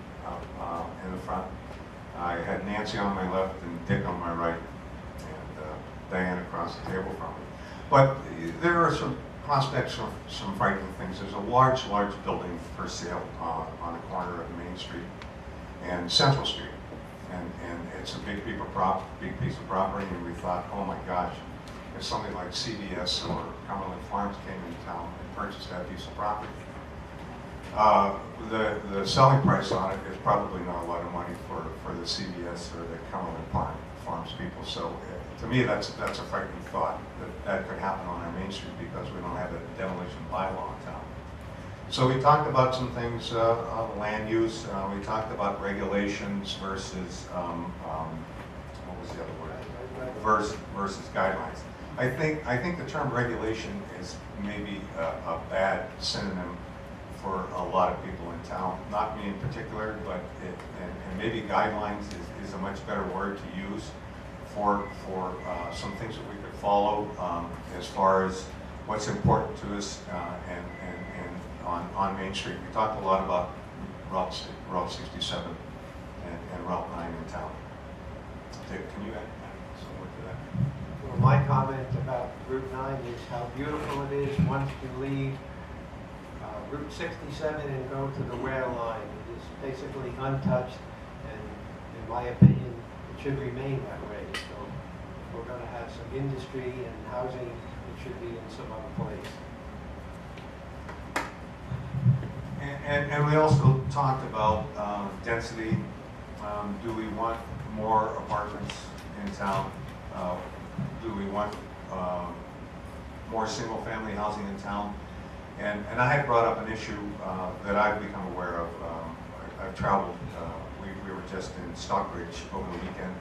in the front. I had Nancy on my left and Dick on my right, and Diane across the table from me. But there are some prospects for some frightening things. There's a large building for sale on the corner of Main Street and Central Street, and it's a big piece of property. And we thought, oh my gosh, if something like CVS or Cumberland Farms came into town and purchased that piece of property, the selling price on it is probably not a lot of money for the CVS or the Cumberland Farms people. So to me, that's a frightening thought that could happen on our Main Street because we don't have a demolition bylaw in town. So we talked about some things on land use. We talked about regulations versus what was the other word? Versus guidelines. I think the term regulation is maybe a bad synonym for a lot of people in town. Not me in particular, but and maybe guidelines is a much better word to use for some things that we could follow as far as what's important to us and on Main Street. We talked a lot about Route 67 and Route 9 in town. Dick, can you add some word to that?
Well, my comment about Route 9 is how beautiful it is once you leave Route 67 and go to the rail line. It is basically untouched, and in my opinion, it should remain that way. So If we're gonna have some industry and housing, it should be in some other place.
And we also talked about density. Do we want more apartments in town? Do we want more single-family housing in town? And I had brought up an issue that I've become aware of. I've traveled. We were just in Stockbridge over the weekend,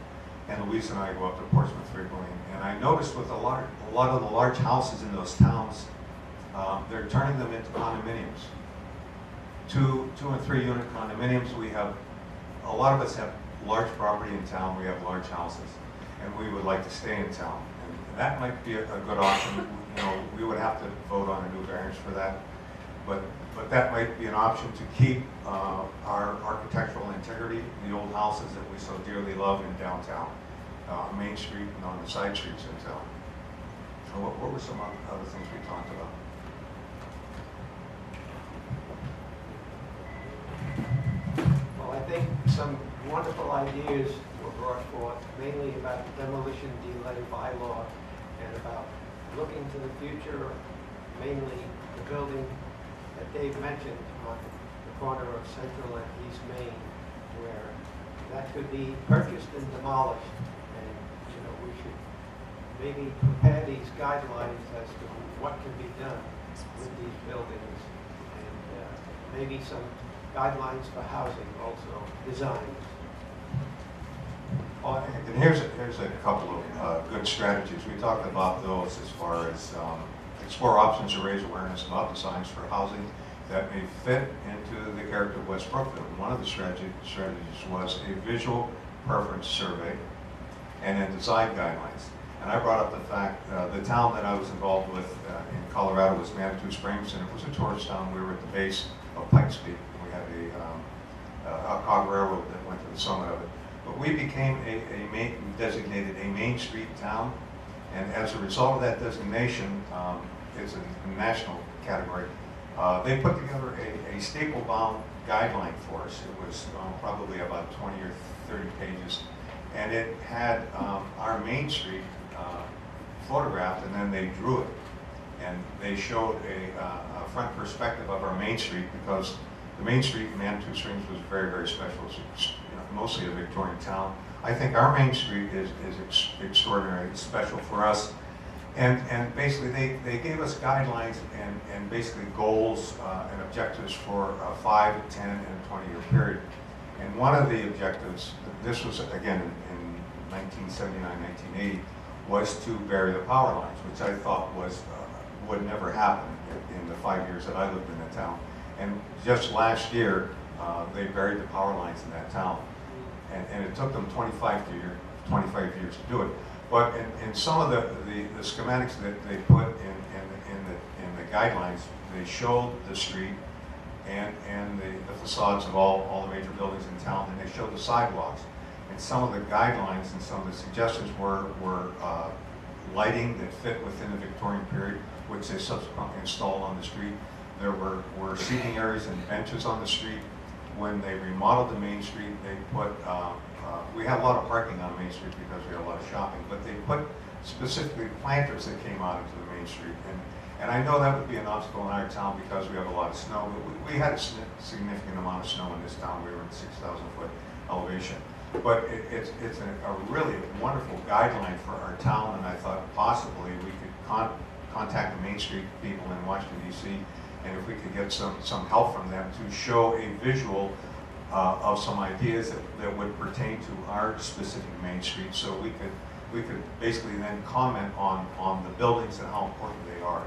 and Louise and I go up to Portsmouth frequently. And I noticed with a lot of the large houses in those towns, they're turning them into condominiums. Two and 3 unit condominiums. We have, a lot of us have large property in town. We have large houses, and we would like to stay in town. And that might be a good option. You know, we would have to vote on a new variance for that, but that might be an option to keep our architectural integrity, the old houses that we so dearly love in downtown, on Main Street and on the side streets in town. So what were some other things we talked about?
Well, I think some wonderful ideas were brought forth, mainly about the demolition delay bylaw and about looking to the future, mainly the building that Dave mentioned on the corner of Central and East Main, where that could be purchased and demolished. And, you know, we should maybe prepare these guidelines as to what can be done with these buildings, and maybe some guidelines for housing also, designs.
And here's a couple of good strategies. We talked about those as far as explore options to raise awareness about designs for housing that may fit into the character of West Brookfield. One of the strategies was a visual preference survey and then design guidelines. And I brought up the fact, the town that I was involved with in Colorado was Manitou Springs, and it was a tourist town. We were at the base of Pikes Peak. We had a cog railroad that went to the summit of it. But we became designated a Main Street town, and as a result of that designation, it's a national category. They put together a staple-bound guideline for us. It was probably about 20 or 30 pages, and it had our Main Street photographed, and then they drew it, and they showed a front perspective of our Main Street, because the Main Street in Manitou Springs was very, very special. It's, mostly a Victorian town. I think our Main Street is extraordinarily special for us. And basically they gave us guidelines and basically goals and objectives for a 5, 10, and 20-year period. And one of the objectives, this was again in 1979, 1980, was to bury the power lines, which I thought would never happen in the 5 years that I lived in the town. And just last year, they buried the power lines in that town. And it took them 25 years to do it. But in some of the schematics that they put in the guidelines, they showed the street and the facades of all the major buildings in town, and they showed the sidewalks. And some of the guidelines and some of the suggestions were lighting that fit within the Victorian period, which they subsequently installed on the street. There were seating areas and benches on the street. When they remodeled the Main Street, they put, we had a lot of parking on Main Street because we had a lot of shopping, but they put specifically planters that came out into the Main Street. And I know that would be an obstacle in our town because we have a lot of snow, but we had a significant amount of snow in this town. We were at 6,000 foot elevation. But it's a really wonderful guideline for our town, and I thought possibly we could contact the Main Street people in Washington, D.C., and if we could get some help from them to show a visual of some ideas that would pertain to our specific Main Street, so we could basically then comment on the buildings and how important they are,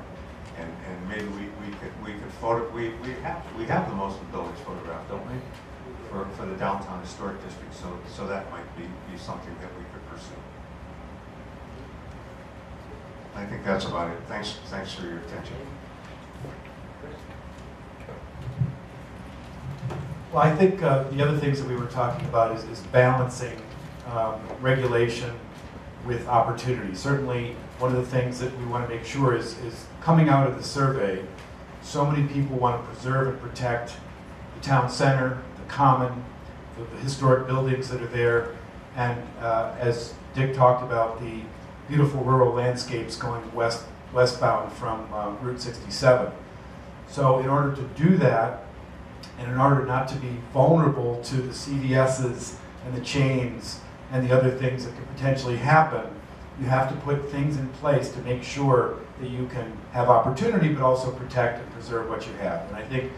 and maybe we could photo. We have the most of the buildings photographed, don't we, for the downtown historic district? So that might be something that we could pursue. I think that's about it. Thanks for your attention.
Well, I think the other things that we were talking about is balancing regulation with opportunity. Certainly, one of the things that we want to make sure is coming out of the survey, so many people want to preserve and protect the town center, the common, the historic buildings that are there, and as Dick talked about, the beautiful rural landscapes going westbound from Route 67. So in order to do that, and in order not to be vulnerable to the CVS's and the chains and the other things that could potentially happen, you have to put things in place to make sure that you can have opportunity but also protect and preserve what you have. And I think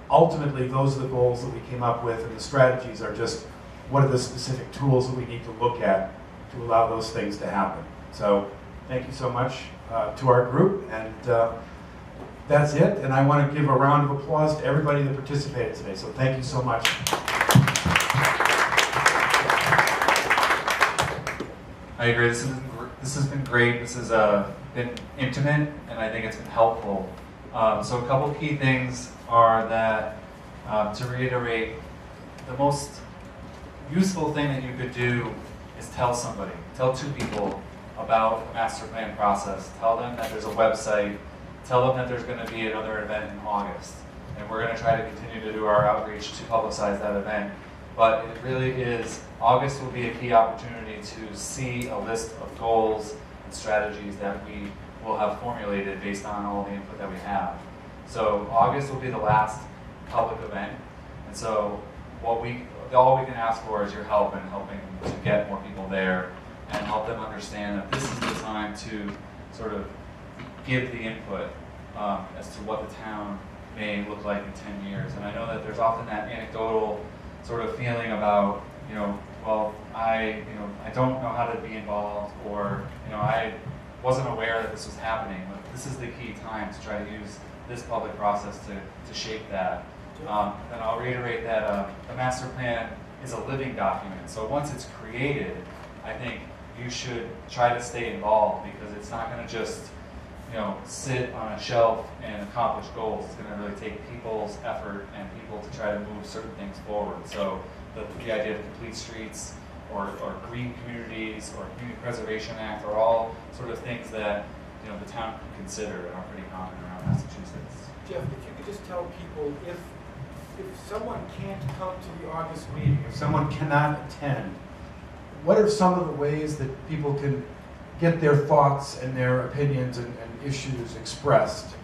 ultimately those are the goals that we came up with, and the strategies are just what are the specific tools that we need to look at to allow those things to happen. So thank you so much to our group, and that's it. And I want to give a round of applause to everybody that participated today. So thank you so much.
I agree. This has been great. This has been intimate, and I think it's been helpful. So a couple key things are that, to reiterate, the most useful thing that you could do is tell somebody, tell two people about the master plan process. Tell them that there's a website. Tell them that there's going to be another event in August. And we're going to try to continue to do our outreach to publicize that event. But it really is, August will be a key opportunity to see a list of goals and strategies that we will have formulated based on all the input that we have. So August will be the last public event. And so all we can ask for is your help in helping to get more people there and help them understand that this is the time to sort of give the input as to what the town may look like in 10 years. And I know that there's often that anecdotal sort of feeling about, well, I don't know how to be involved, or, I wasn't aware that this was happening. But this is the key time to try to use this public process to shape that. And I'll reiterate that the master plan is a living document. So once it's created, I think you should try to stay involved, because it's not going to just sit on a shelf and accomplish goals. It's going to really take people's effort and people to try to move certain things forward. So the idea of complete streets or green communities or Community Preservation Act are all sort of things that the town can consider and are pretty common around Massachusetts.
Jeff, if you could just tell people, if someone can't come to the August meeting,
If someone cannot attend, what are some of the ways that people can get their thoughts and their opinions and issues expressed?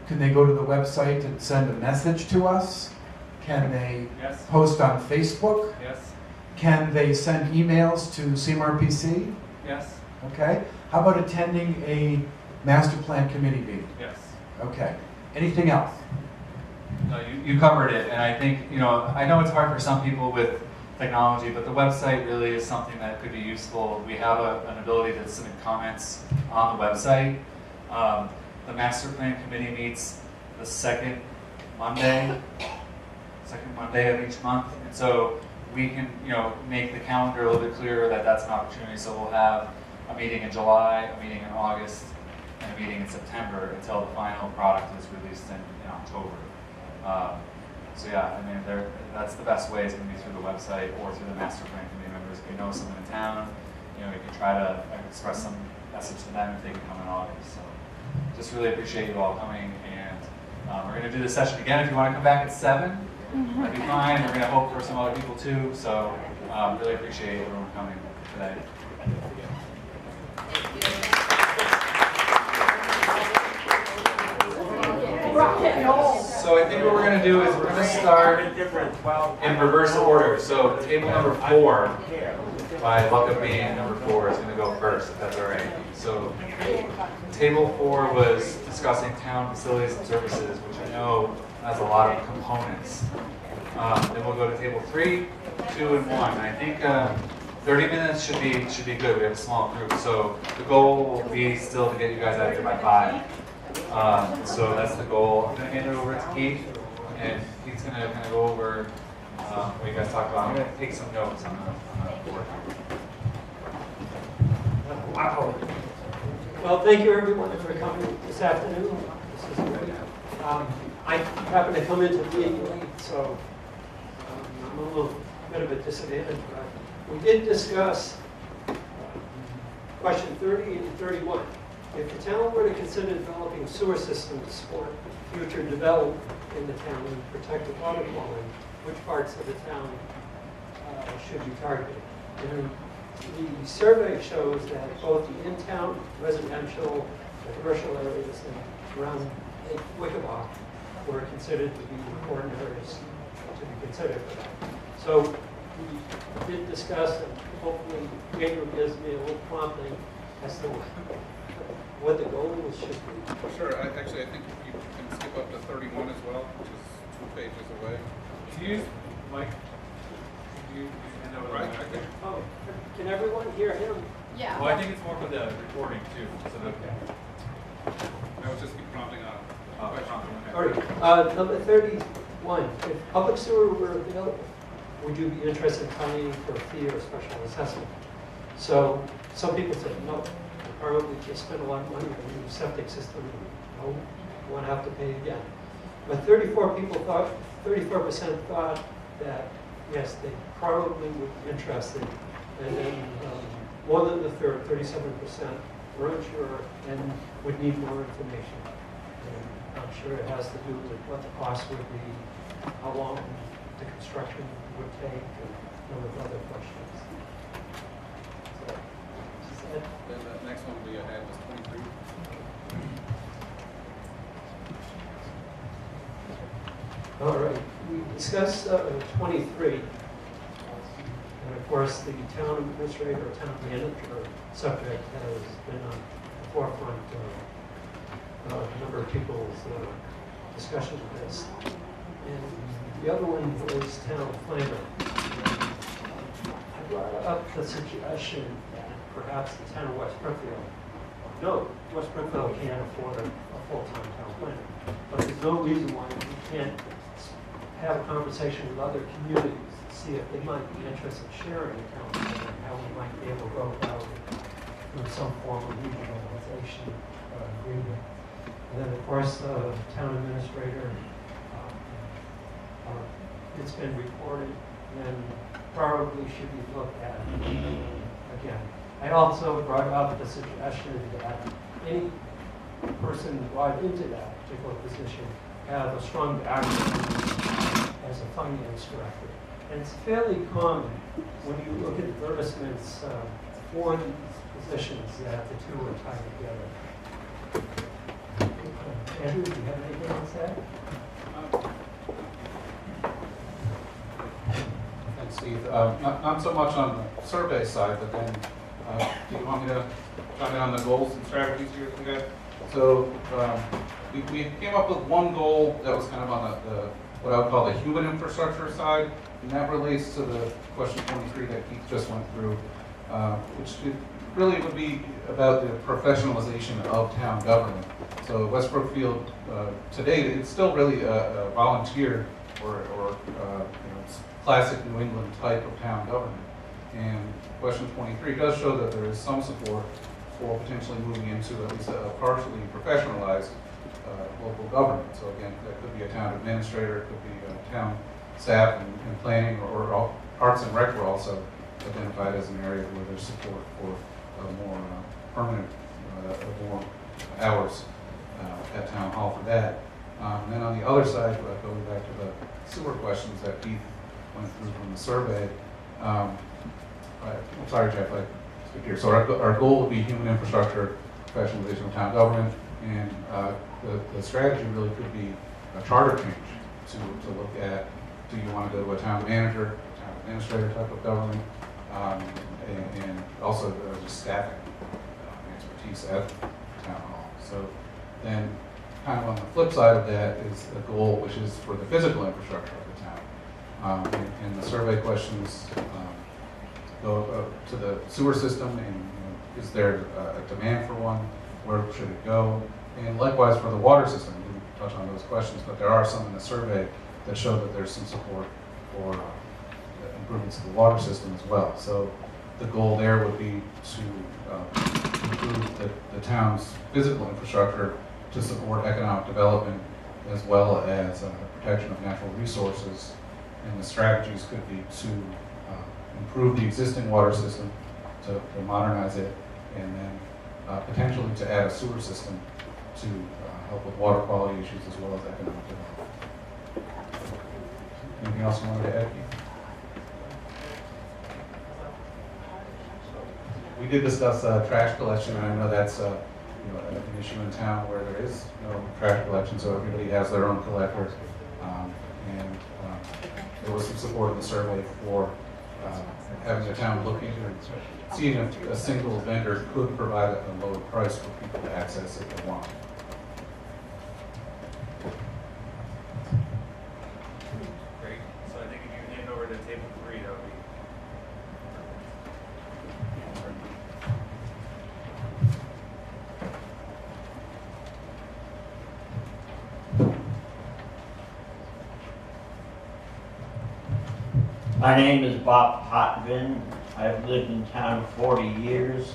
Can they go to the website and send a message to us? Can they post on Facebook?
Yes.
Can they send emails to CMRPC?
Yes.
Okay. How about attending a master plan committee meeting?
Yes.
Okay. Anything else?
No, you covered it, and I think, I know it's hard for some people with technology, but the website really is something that could be useful. We have an ability to submit comments on the website. The master plan committee meets the second Monday of each month, and so we can, make the calendar a little bit clearer that that's an opportunity. So we'll have a meeting in July, a meeting in August, and a meeting in September until the final product is released in October. So yeah, I mean, that's the best way is going to be through the website or through the master plan committee members. If you know someone in town, you can try to express some message to them if they can come in August. So just really appreciate you all coming, and we're going to do this session again. If you want to come back at 7, that'd be fine. We're going to hope for some other people too. So really appreciate everyone coming today. So I think what we're going to do is we're going to start in reverse order. So table number 4, by luck of being number 4, is going to go first, if that's all right. So table 4 was discussing town facilities and services, which I know has a lot of components. Then we'll go to table 3, 2, and 1. I think 30 minutes should be good. We have a small group, so the goal will be still to get you guys out of here by 5. So that's the goal. I'm going to hand it over to Keith, and Keith's going to kind of go over what you guys talked about. I'm going to take some notes on the board.
Wow. Well, thank you everyone for coming this afternoon. This is great. I happen to come into the meeting late, so I'm a little bit of a disadvantage. But we did discuss question 30 and 31. If the town were to consider developing sewer systems to support future development in the town and protect the water quality, which parts of the town should be targeted? And the survey shows that both the in-town residential and commercial areas and around Lake Wickabah were considered to be important areas to be considered for that. So we did discuss, and hopefully Gabriel gives me a little prompting as to what the goals should be.
Sure, I think if you can skip up to 31 as well, which is 2 pages away.
Can you, Mike, can you hand over
Right,
the
I think.
Oh, can everyone hear him?
Yeah.
Well, I think it's more for the recording too, so that.
I was just prompting on.
All right, number 31, if public sewer were available, would you be interested in coming for a fee or a special assessment? So some people said no, probably just spend a lot of money on a new septic system, and no, won't have to pay again. But 34% thought that yes, they probably would be interested, and then more than a third, 37%, were unsure and would need more information. And I'm sure it has to do with what the cost would be, how long the construction would take, and a number of other questions. So, just that.
Then the next one we had was 23.
All right, we discussed 23. And of course, the town administrator or town manager subject has been on the forefront of a number of people's discussion of this. And the other one was town planner. I brought up the suggestion that perhaps the town of West Brookfield, no, West Brookfield can't afford a full-time town planner. But there's no reason why we can't have a conversation with other communities to see if they might be interested in sharing a town planner, and how we might be able to go about it through some form of regionalization agreement. And then, of course, the town administrator, it's been reported and probably should be looked at again. I also brought up the suggestion that any person brought into that particular position have a strong background as a finance director. And it's fairly common when you look at advertisements for these positions that the two are tied together. Andrew, do you have anything else to say?
Thanks, Steve. Not so much on the survey side, but then do you want me to chime in on the goals and strategies here we got? So we came up with one goal that was kind of on the what I would call the human infrastructure side, and that relates to the question 23 that Keith just went through, which really would be about the professionalization of town government. So West Brookfield, today, it's still really a volunteer or classic New England type of town government. And question 23 does show that there is some support for potentially moving into at least a partially professionalized local government. So again, that could be a town administrator, it could be a town staff and planning, or arts and rec were also identified as an area where there's support for more permanent, more hours at town hall for that. And then on the other side, going back to the sewer questions that Keith went through from the survey, I'm sorry, Jeff, I speak here. So our goal would be human infrastructure, professionalization of town government, and the strategy really could be a charter change to look at, do you want to go to a town manager, a town administrator type of government, and also just staffing expertise at town hall. So then kind of on the flip side of that is a goal which is for the physical infrastructure of the town. And the survey questions go to the sewer system, and is there a demand for one? Where should it go? And likewise for the water system, we didn't touch on those questions, but there are some in the survey that show that there's some support for improvements to the water system as well. So the goal there would be to improve the town's physical infrastructure to support economic development as well as protection of natural resources. And the strategies could be to improve the existing water system, to modernize it, and then potentially to add a sewer system to help with water quality issues as well as economic development. Anything else you wanted to add, Keith? did discuss trash collection, and I know that's an issue in town where there is no trash collection, so everybody has their own collector. And there was some support in the survey for having the town look into seeing if a single vendor could provide a lower price for people to access if they want.
Great. So I think if you hand over to table 3, that would be.
My name is Bob Potvin. I've lived in town 40 years.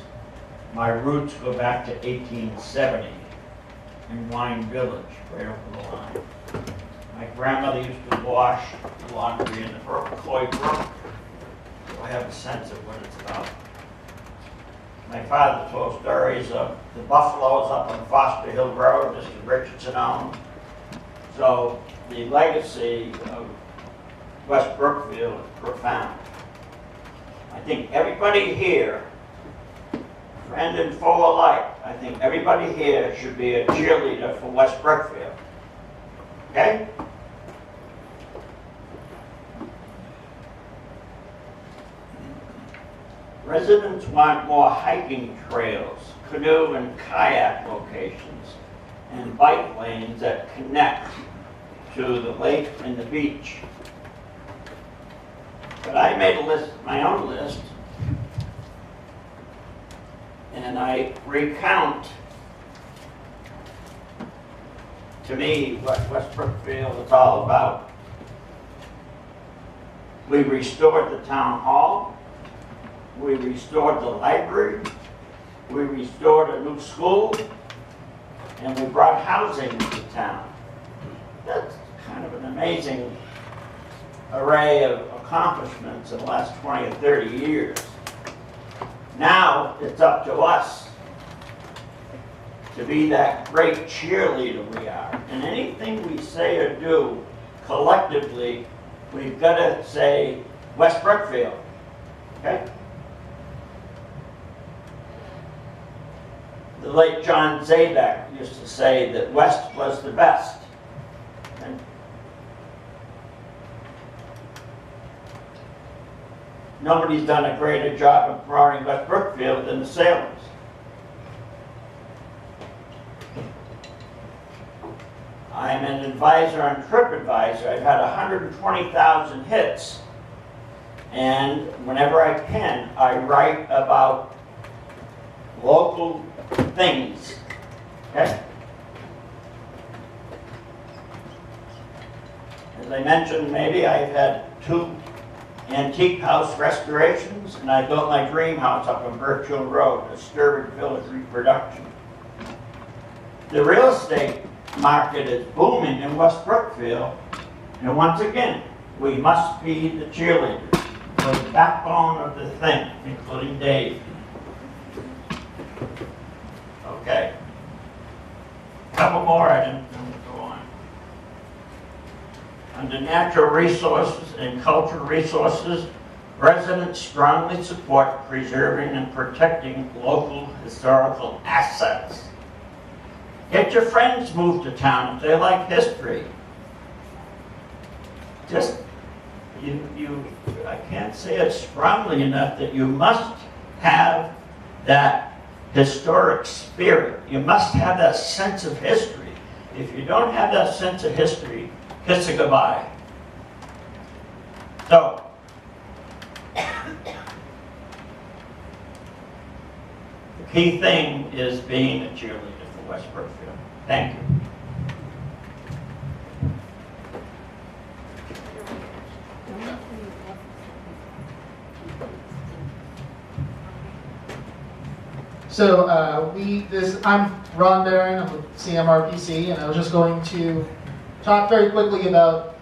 My roots go back to 1870 in Wine Village, right over the line. My grandmother used to wash laundry in the Coy Brook, so I have a sense of what it's about. My father told stories of the buffaloes up on Foster Hill Road, Mr. Richardson owned. So the legacy of West Brookfield is profound. I think everybody here, friend and foe alike, I think everybody here should be a cheerleader for West Brookfield. Okay? Residents want more hiking trails, canoe and kayak locations, and bike lanes that connect to the lake and the beach. But I made a list, my own list, and I recount, to me, what West Brookfield is all about. We restored the town hall, we restored the library, we restored a new school, and we brought housing to town. That's kind of an amazing array of accomplishments in the last 20 or 30 years. Now it's up to us to be that great cheerleader we are. And anything we say or do collectively, we've got to say West Brookfield. Okay? The late John Zabek used to say that West was the best. And nobody's done a greater job of promoting West Brookfield than the Salems. I'm an advisor on TripAdvisor. I've had 120,000 hits. And whenever I can, I write about local things. Okay? As I mentioned, maybe I've had 2 antique house restorations, and I built my dream house up on Birchill Road, a Sturbridge Village reproduction. The real estate market is booming in West Brookfield, and once again, we must be the cheerleaders, the backbone of the thing, including Dave. Okay. A couple more items, and we'll go on. Under natural resources and cultural resources, residents strongly support preserving and protecting local historical assets. Get your friends moved to town if they like history. Just, I can't say it strongly enough that you must have that historic spirit. You must have that sense of history. If you don't have that sense of history, kiss it goodbye. So, the key thing is being a cheerleader for West Brookfield. Thank you.
So I'm Ron Barron, I'm with CMRPC, and I was just going to talk very quickly about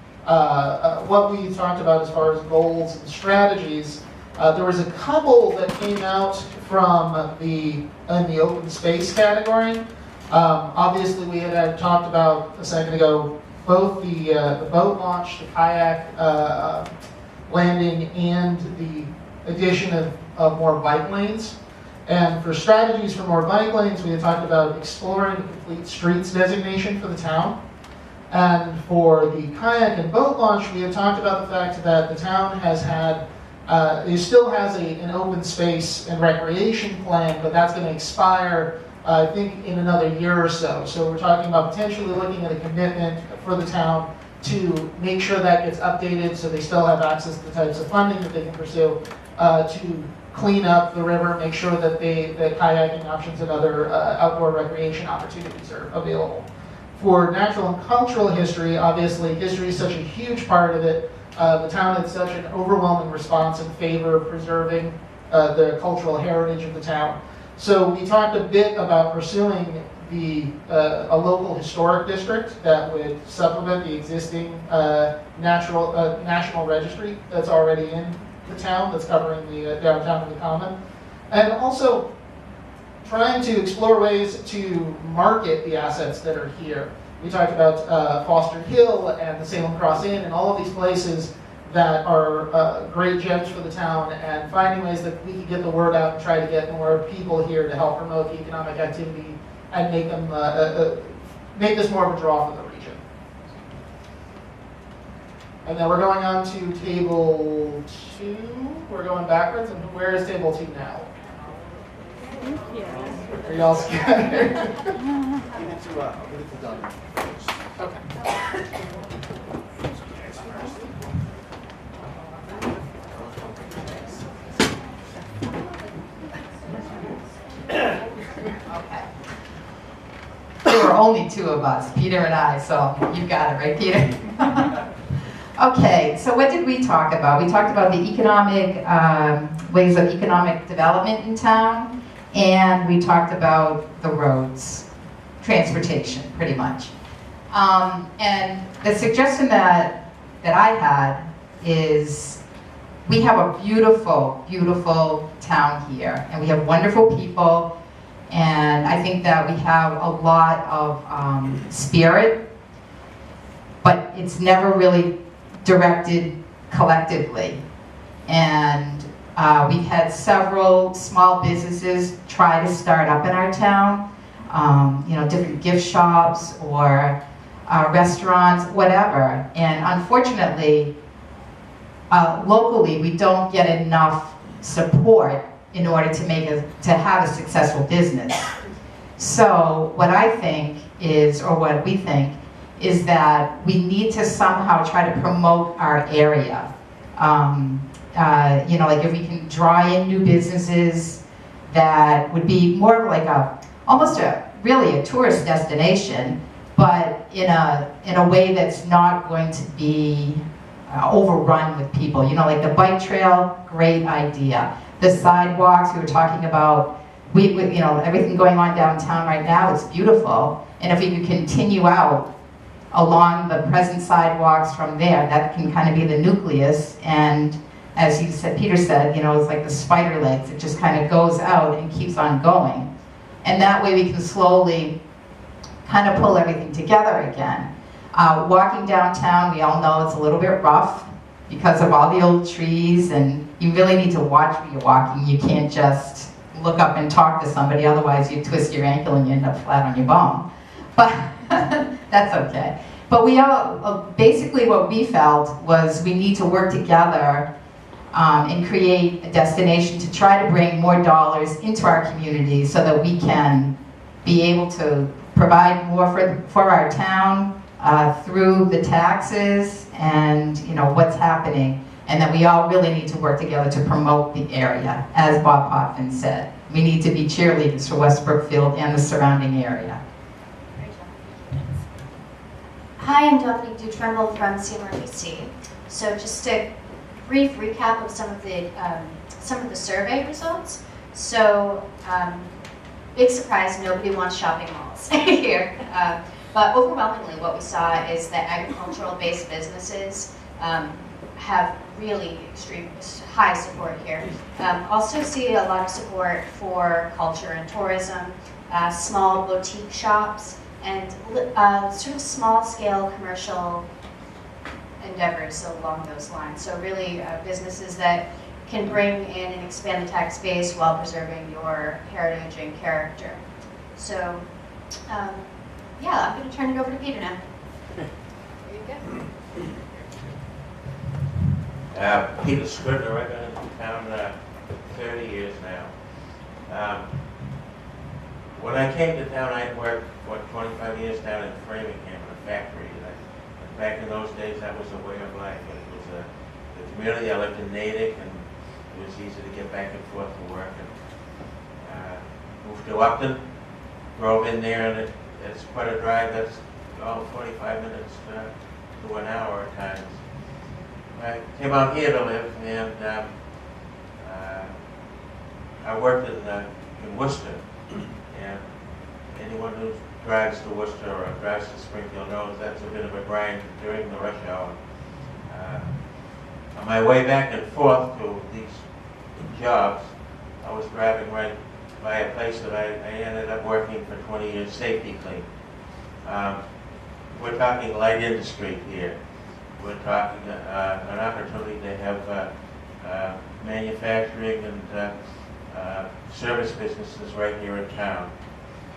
what we talked about as far as goals and strategies. There was a couple that came out from in the open space category. Obviously, we had talked about a second ago both the boat launch, the kayak landing, and the addition of more bike lanes. And for strategies for more bike lanes, we had talked about exploring the complete streets designation for the town. And for the kayak and boat launch, we had talked about the fact that the town has had, it still has an open space and recreation plan, but that's going to expire, I think, in another year or so. So we're talking about potentially looking at a commitment for the town to make sure that gets updated so they still have access to the types of funding that they can pursue, to clean up the river, make sure that that kayaking options and other outdoor recreation opportunities are available. For natural and cultural history, obviously history is such a huge part of it. The town had such an overwhelming response in favor of preserving the cultural heritage of the town. So we talked a bit about pursuing a local historic district that would supplement the existing national registry that's already in the town, that's covering the downtown and the common. And also trying to explore ways to market the assets that are here. We talked about Foster Hill and the Salem Cross Inn and all of these places that are great gems for the town, and finding ways that we can get the word out and try to get more people here to help promote the economic activity and make them make this more of a draw for the region. And then we're going on to table 2. We're going backwards, and where is table 2 now? Are y'all scattered?
Give it to Doug.
Okay.
Okay. There were only 2 of us, Peter and I, so you got it, right, Peter? Okay, so what did we talk about? We talked about the economic, ways of economic development in town, and we talked about the roads, transportation, pretty much. And the suggestion that I had is we have a beautiful, beautiful town here, and we have wonderful people, and I think that we have a lot of spirit, but it's never really directed collectively. And we've had several small businesses try to start up in our town, different gift shops or restaurants, whatever. And unfortunately, locally, we don't get enough support in order to have a successful business. So what I think is, or what we think, is that we need to somehow try to promote our area. Like if we can draw in new businesses that would be more like almost really a tourist destination, but in a way that's not going to be overrun with people. Like the bike trail, great idea. The sidewalks, we were talking about, everything going on downtown right now, it's beautiful. And if we could continue out along the present sidewalks from there, that can kind of be the nucleus. And as Peter said, it's like the spider legs. It just kind of goes out and keeps on going. And that way we can slowly kind of pull everything together again. Walking downtown, we all know it's a little bit rough because of all the old trees, and you really need to watch where you're walking. You can't just look up and talk to somebody, otherwise you twist your ankle and you end up flat on your bum. But that's okay. But we all, basically what we felt was we need to work together and create a destination to try to bring more dollars into our community so that we can be able to provide more for our town through the taxes and what's happening, and that we all really need to work together to promote the area. As Bob Potvin said, we need to be cheerleaders for West Brookfield and the surrounding area.
Hi, I'm Dominique Dutremble from CMRPC. So just a brief recap of some of the survey results. So big surprise, nobody wants shopping malls here. But overwhelmingly what we saw is that agricultural-based businesses have really extreme high support here. Also see a lot of support for culture and tourism, small boutique shops, and sort of small-scale commercial endeavors along those lines. So really businesses that can bring in and expand the tax base while preserving your heritage and character. So, yeah, I'm going to turn it over to Peter now. There you go.
Peter Scribner, I've been in town 30 years now. When I came to town, I'd worked, 25 years down in Framingham in a factory. Back in those days, that was a way of life. It was the community. I lived in Natick, and it was easy to get back and forth to work. And moved to Upton, drove in there, and it's quite a drive. That's 45 minutes to an hour at times. I came out here to live, and I worked in Worcester. And anyone who drives to Worcester or drives to Springfield knows that's a bit of a grind during the rush hour. On my way back and forth to these jobs, I was driving right by a place that I ended up working for 20 years, Safety Clean. We're talking light industry here. We're talking an opportunity to have manufacturing and service businesses right here in town.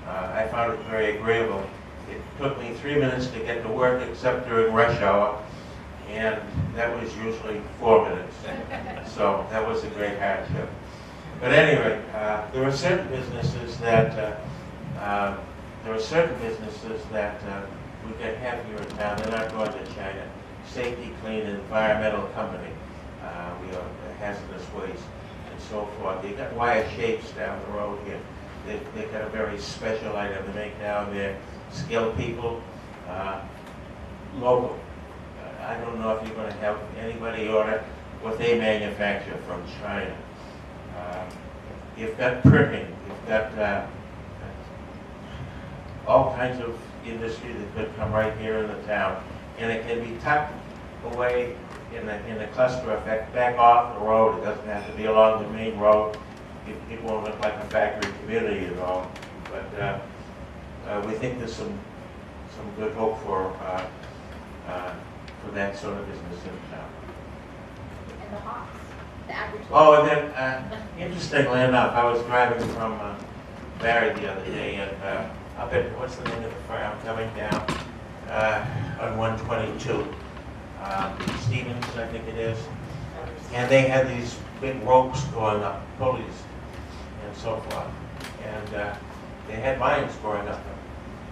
I found it very agreeable. It took me 3 minutes to get to work except during rush hour, and that was usually 4 minutes. So that was a great hardship. But anyway, there are certain businesses that we can have here in town. They're not going to China. Safety Clean Environmental Company. We are hazardous waste and so forth. You've got Wire Shapes down the road here. They've got a very special item to make down there. Skilled people, local. I don't know if you're going to have anybody order what they manufacture from China. You've got printing. You've got all kinds of industry that could come right here in the town. And it can be tucked away in a cluster effect back off the road. It doesn't have to be along the main road. It won't look like a factory community at all. But we think there's some good hope for that sort of business in town.
And the hops, the average.
Oh, and then interestingly enough, I was driving from Barry the other day, and up at what's the name of the farm coming down on 122. Stevens, I think it is. And they had these big ropes going up, pulleys, and so forth. And they had mines going up them.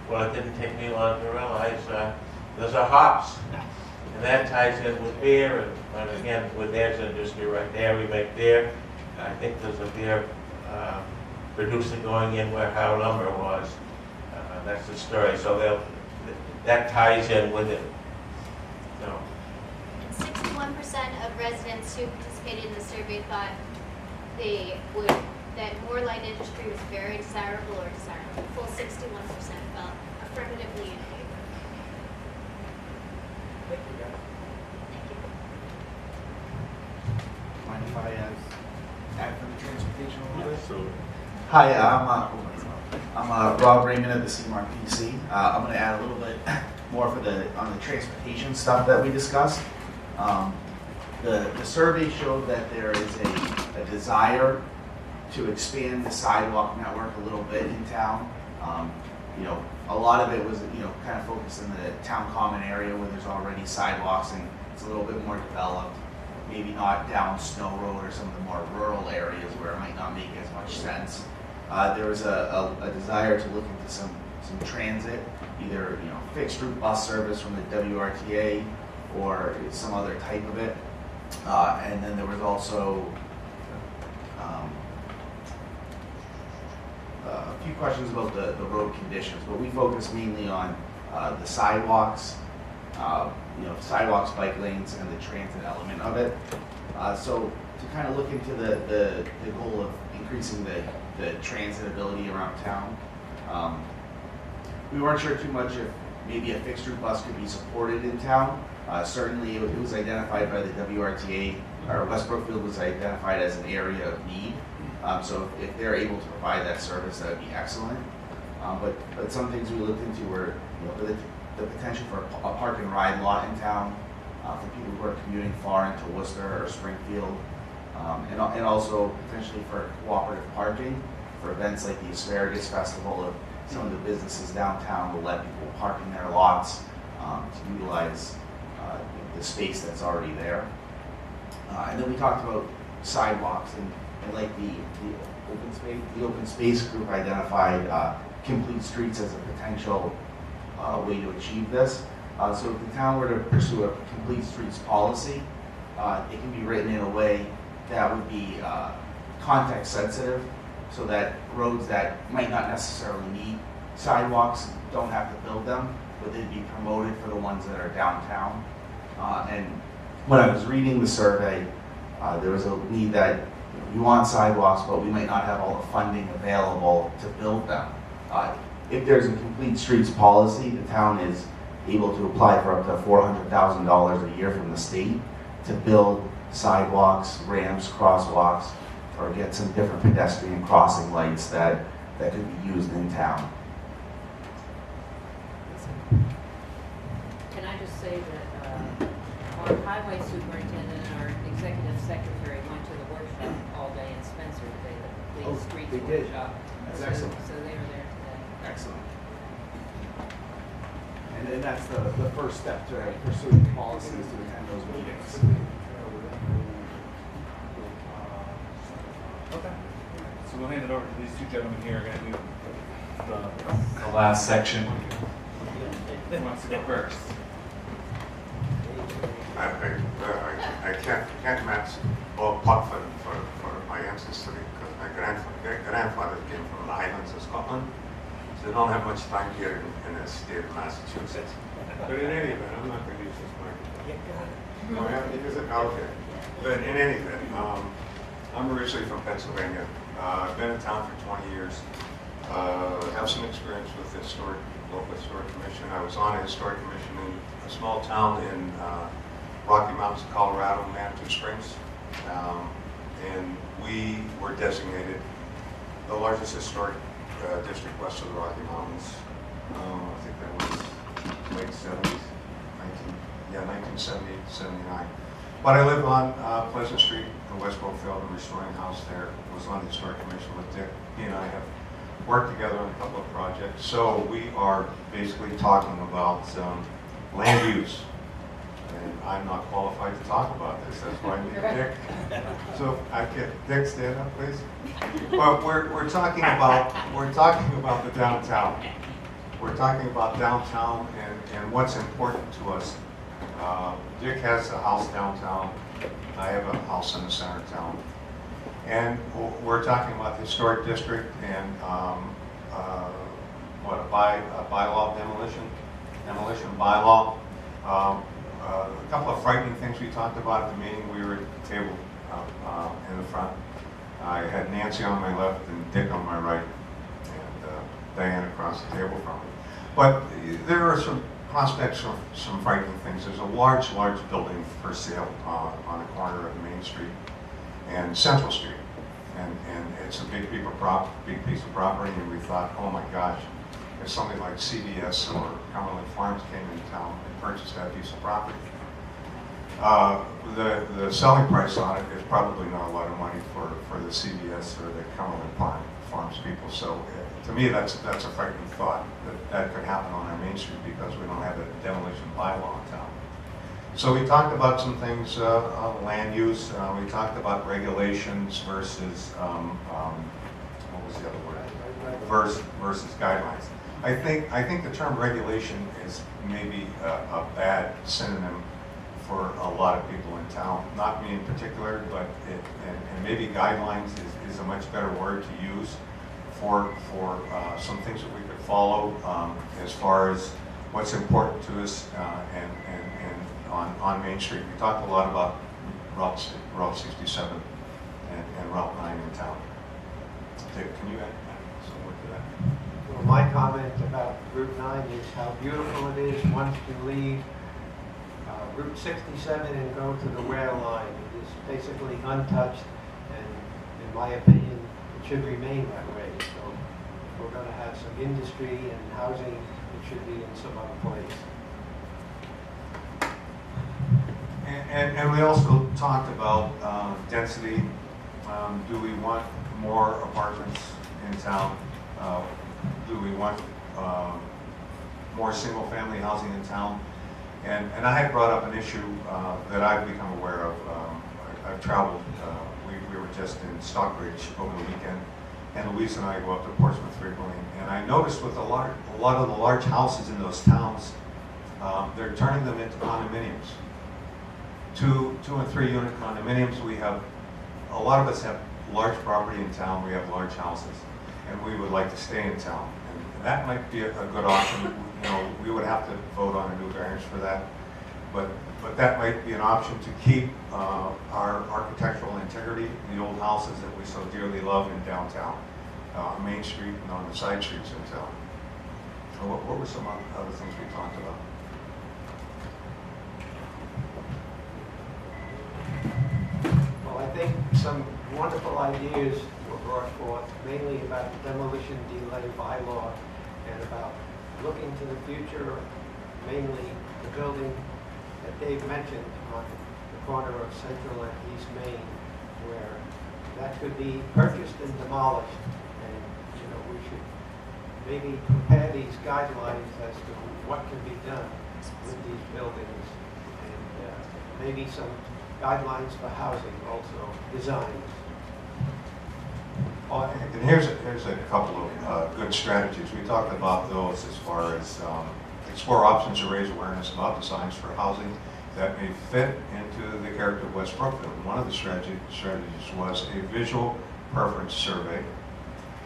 Well, it didn't take me long to realize there's a hops. And that ties in with beer, and again, with there's industry right there. We make beer. I think there's a beer producer going in where Howe Lumber was. That's the story. So that ties in with it. So.
61% of residents who participated in the survey thought that more light industry was very desirable or desirable. Full 61% felt affirmatively in favor.
Thank you, guys.
Thank you.
Mind if I add for the transportation a little bit?
So,
Hi, I'm Rob Raymond at the CMRPC. I'm going to add a little bit more on the transportation stuff that we discussed. The survey showed that there is a desire to expand the sidewalk network a little bit in town. A lot of it was, kind of focused in the town common area where there's already sidewalks and it's a little bit more developed. Maybe not down Snow Road or some of the more rural areas where it might not make as much sense. There was a desire to look into some transit, either fixed route bus service from the WRTA or some other type of it. And then there was also a few questions about the road conditions, but we focused mainly on the sidewalks, sidewalks, bike lanes, and the transit element of it. So to kind of look into the goal of increasing the transitability around town, we weren't sure too much if maybe a fixed route bus could be supported in town. Certainly it was identified by the WRTA, or West Brookfield was identified as an area of need. So if they're able to provide that service, that would be excellent. But some things we looked into were the potential for a park and ride lot in town for people who are commuting far into Worcester or Springfield. And also potentially for cooperative parking for events like the Asparagus Festival. If some of the businesses downtown will let people park in their lots to utilize the space that's already there. And then we talked about sidewalks and like the open space group identified complete streets as a potential way to achieve this. So if the town were to pursue a complete streets policy, it can be written in a way that would be context sensitive, so that roads that might not necessarily need sidewalks don't have to build them, but they'd be promoted for the ones that are downtown. And when I was reading the survey, there was a need that we want sidewalks, but we might not have all the funding available to build them. If there's a complete streets policy, the town is able to apply for up to $400,000 a year from the state to build sidewalks, ramps, crosswalks, or get some different pedestrian crossing lights that could be used in town.
Can I just say that our highway superintendent and our executive secretary went to the workshop all day in Spencer today, the Complete Streets
they did.
workshop.
That's
So-
excellent.
So they were there today.
Excellent. And then that's the first step to pursuing policies to attend those meetings.
Okay. So we'll hand it over to these two gentlemen here. Are going to do the last section. Who wants to go first?
I can't match all pot for my ancestry because my grandfather came from the Highlands of Scotland. So they don't have much time here in the state of Massachusetts. But in any event, I'm not going to use this microphone. Oh, yeah, you use it? Okay. But in any event, I'm originally from Pennsylvania. I've been in town for 20 years. Have some experience with the local historic commission. I was on a historic commission in a small town in Rocky Mountains, Colorado, Manitou Springs. And we were designated the largest historic district west of the Rocky Mountains. I think that was late 70s, 1970, 79. But I live on Pleasant Street, the West Brookfield and Restoring House there. I was on the historic commission with Dick. He and I have worked together on a couple of projects. So we are basically talking about land use. And I'm not qualified to talk about this. That's why I need Dick. So I get Dick, stand up, please. But we're talking about the downtown. We're talking about downtown and what's important to us. Dick has a house downtown. I have a house in the center of town. And we're talking about the historic district and a bylaw demolition bylaw. A couple of frightening things we talked about at the meeting. We were at the table in the front. I had Nancy on my left and Dick on my right, and Diane across the table from me. But there are some prospects of some frightening things. There's a large building for sale on the corner of Main Street and Central Street. And it's a big piece of property, and we thought, oh my gosh, if something like CVS or Cumberland Farms came into town and purchased that piece of property. The selling price on it is probably not a lot of money for the CVS or the Cumberland Farms people. So to me, that's a frightening thought that could happen on our Main Street because we don't have a demolition bylaw in town. So we talked about some things on land use. We talked about regulations versus what was the other word? Versus guidelines. I think the term regulation is maybe a bad synonym for a lot of people in town. Not me in particular, but and maybe guidelines is a much better word to use for some things that we could follow as far as what's important to us and on Main Street. We talked a lot about Route 67 and Route 9 in town. Dick, can you add some more to that?
Well, my comment about Route 9 is how beautiful it is once you leave Route 67 and go to the rail line. It is basically untouched, and in my opinion, it should remain that way. So if we're going to have some industry and housing, it should be in some other place.
And we also talked about density. Do we want more apartments in town? Do we want more single-family housing in town? And I had brought up an issue that I've become aware of. I've traveled. We were just in Stockbridge over the weekend, and Louise and I go up to Portsmouth frequently. And I noticed with a lot of the large houses in those towns, they're turning them into condominiums. 2 and 3 unit condominiums. We have, a lot of us have large property in town. We have large houses, and we would like to stay in town. And that might be a good option. You know, we would have to vote on a new variance for that, but that might be an option to keep our architectural integrity, the old houses that we so dearly love in downtown, on Main Street and on the side streets in town. So what were some other things we talked about?
Well, I think some wonderful ideas were brought forth, mainly about the demolition delay bylaw and about looking to the future, mainly the building that Dave mentioned on the corner of Central and East Main, where that could be purchased and demolished. And, you know, we should maybe prepare these guidelines as to what can be done with these buildings, and maybe some guidelines for housing also, designs.
And here's a couple of good strategies. We talked about those as far as explore options to raise awareness about designs for housing that may fit into the character of West Brookfield. One of the strategies was a visual preference survey